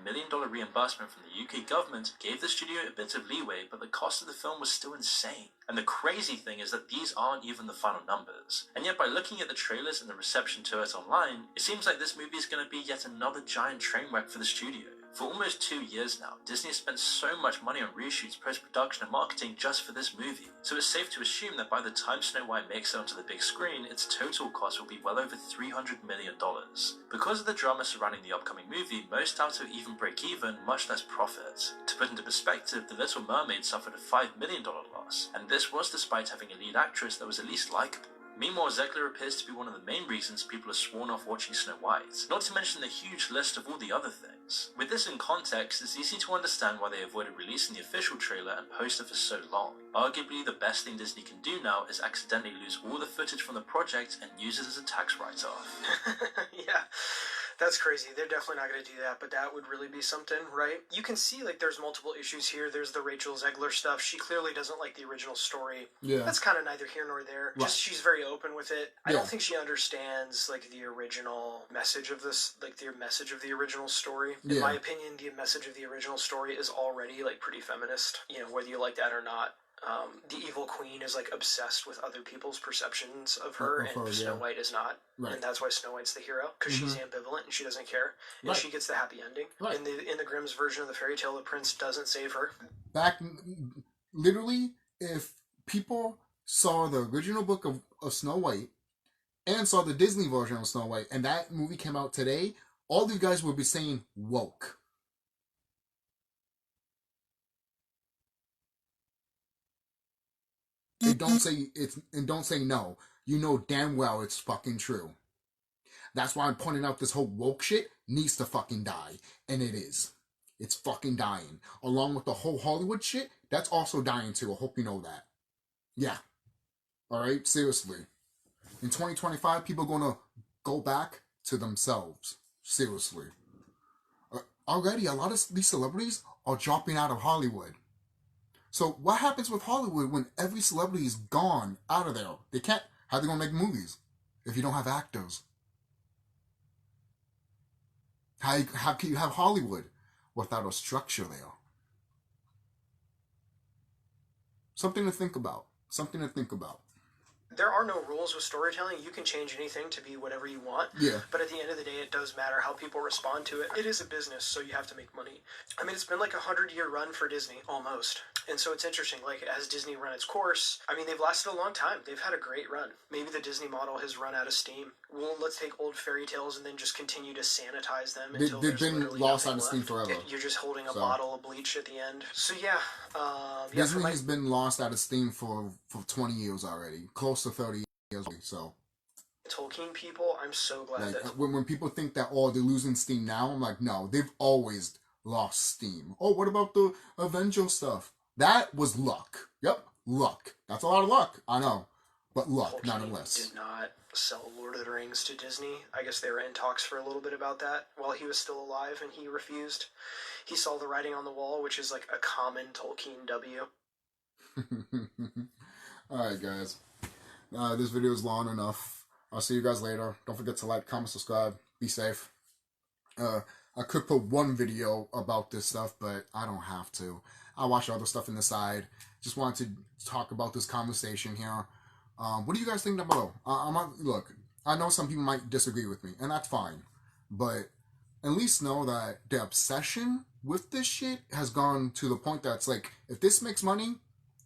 million reimbursement from the UK government gave the studio a bit of leeway, but the cost of the film was still insane. And the crazy thing is that these aren't even the final numbers. And yet by looking at the trailers and the reception to it online, it seems like this movie is going to be yet another giant train wreck for the studio. For almost 2 years now, Disney has spent so much money on reshoots, post-production and marketing just for this movie. So it's safe to assume that by the time Snow White makes it onto the big screen, its total cost will be well over $300 million. Because of the drama surrounding the upcoming movie, most doubt it will even break even, much less profit. To put into perspective, The Little Mermaid suffered a $5 million loss, and this was despite having a lead actress that was at least likable. Meanwhile, Zegler appears to be one of the main reasons people are sworn off watching Snow White, not to mention the huge list of all the other things. With this in context, it's easy to understand why they avoided releasing the official trailer and poster for so long. Arguably, the best thing Disney can do now is accidentally lose all the footage from the project and use it as a tax write-off. Yeah. That's crazy. They're definitely not going to do that, but that would really be something, right? You can see, like, there's multiple issues here. There's the Rachel Zegler stuff. She clearly doesn't like the original story. Yeah. That's kind of neither here nor there. Right. Just she's very open with it. I don't think she understands, like, the original message of this, like, the message of the original story. In my opinion, the message of the original story is already, like, pretty feminist. You know, whether you like that or not. The evil queen is, like, obsessed with other people's perceptions of her, and Snow White is not. Right. And that's why Snow White's the hero, because she's ambivalent and she doesn't care, and she gets the happy ending. Right. In the Grimm's version of the fairy tale, the prince doesn't save her. Literally, if people saw the original book of Snow White and saw the Disney version of Snow White, and that movie came out today, all these guys would be saying woke. And don't say no. You know damn well it's fucking true. That's why I'm pointing out this whole woke shit needs to fucking die. And it is. It's fucking dying. Along with the whole Hollywood shit, that's also dying too. I hope you know that. Yeah. Alright? Seriously. In 2025, people are gonna go back to themselves. Seriously. Already, a lot of these celebrities are dropping out of Hollywood. So what happens with Hollywood when every celebrity is gone out of there? They can't. How are they gonna make movies if you don't have actors? How can you have Hollywood without a structure there? Something to think about. Something to think about. There are no rules with storytelling. You can change anything to be whatever you want. Yeah. But at the end of the day, it does matter how people respond to it. It is a business, so you have to make money. I mean, it's been like a 100-year run for Disney, almost. And so it's interesting, like, has Disney run its course? I mean, they've lasted a long time. They've had a great run. Maybe the Disney model has run out of steam. Well, let's take old fairy tales and then just continue to sanitize them until they've been lost out of steam forever. You're just holding a bottle of bleach at the end. So yeah. Disney has been lost out of steam for 20 years already. Close to 30 years, so. Tolkien people, I'm so glad that... When people think that, oh, they're losing steam now, I'm like, no, they've always lost steam. Oh, what about the Avenger stuff? That was luck. Yep, luck. That's a lot of luck, I know. But luck, Tolkien nonetheless. Did not sell Lord of the Rings to Disney. I guess they were in talks for a little bit about that while he was still alive, and he refused. He saw the writing on the wall, which is like a common Tolkien W. Alright, guys. This video is long enough. I'll see you guys later. Don't forget to like, comment, subscribe. Be safe. I could put one video about this stuff, but I don't have to. I'll watch other stuff in the side. Just wanted to talk about this conversation here. What do you guys think down below? Look, I know some people might disagree with me, and that's fine. but at least know that the obsession with this shit has gone to the point that it's like, if this makes money,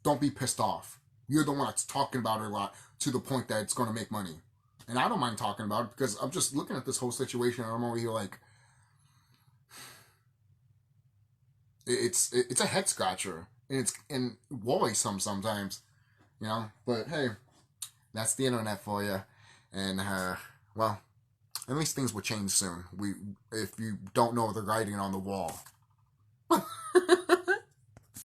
don't be pissed off. You're the one that's talking about it a lot to the point that it's going to make money. And I don't mind talking about it because I'm just looking at this whole situation and I'm over here like, it's a head scratcher. And worrisome sometimes, you know? But hey, that's the internet for you. And, well, at least things will change soon. If you don't know the writing on the wall.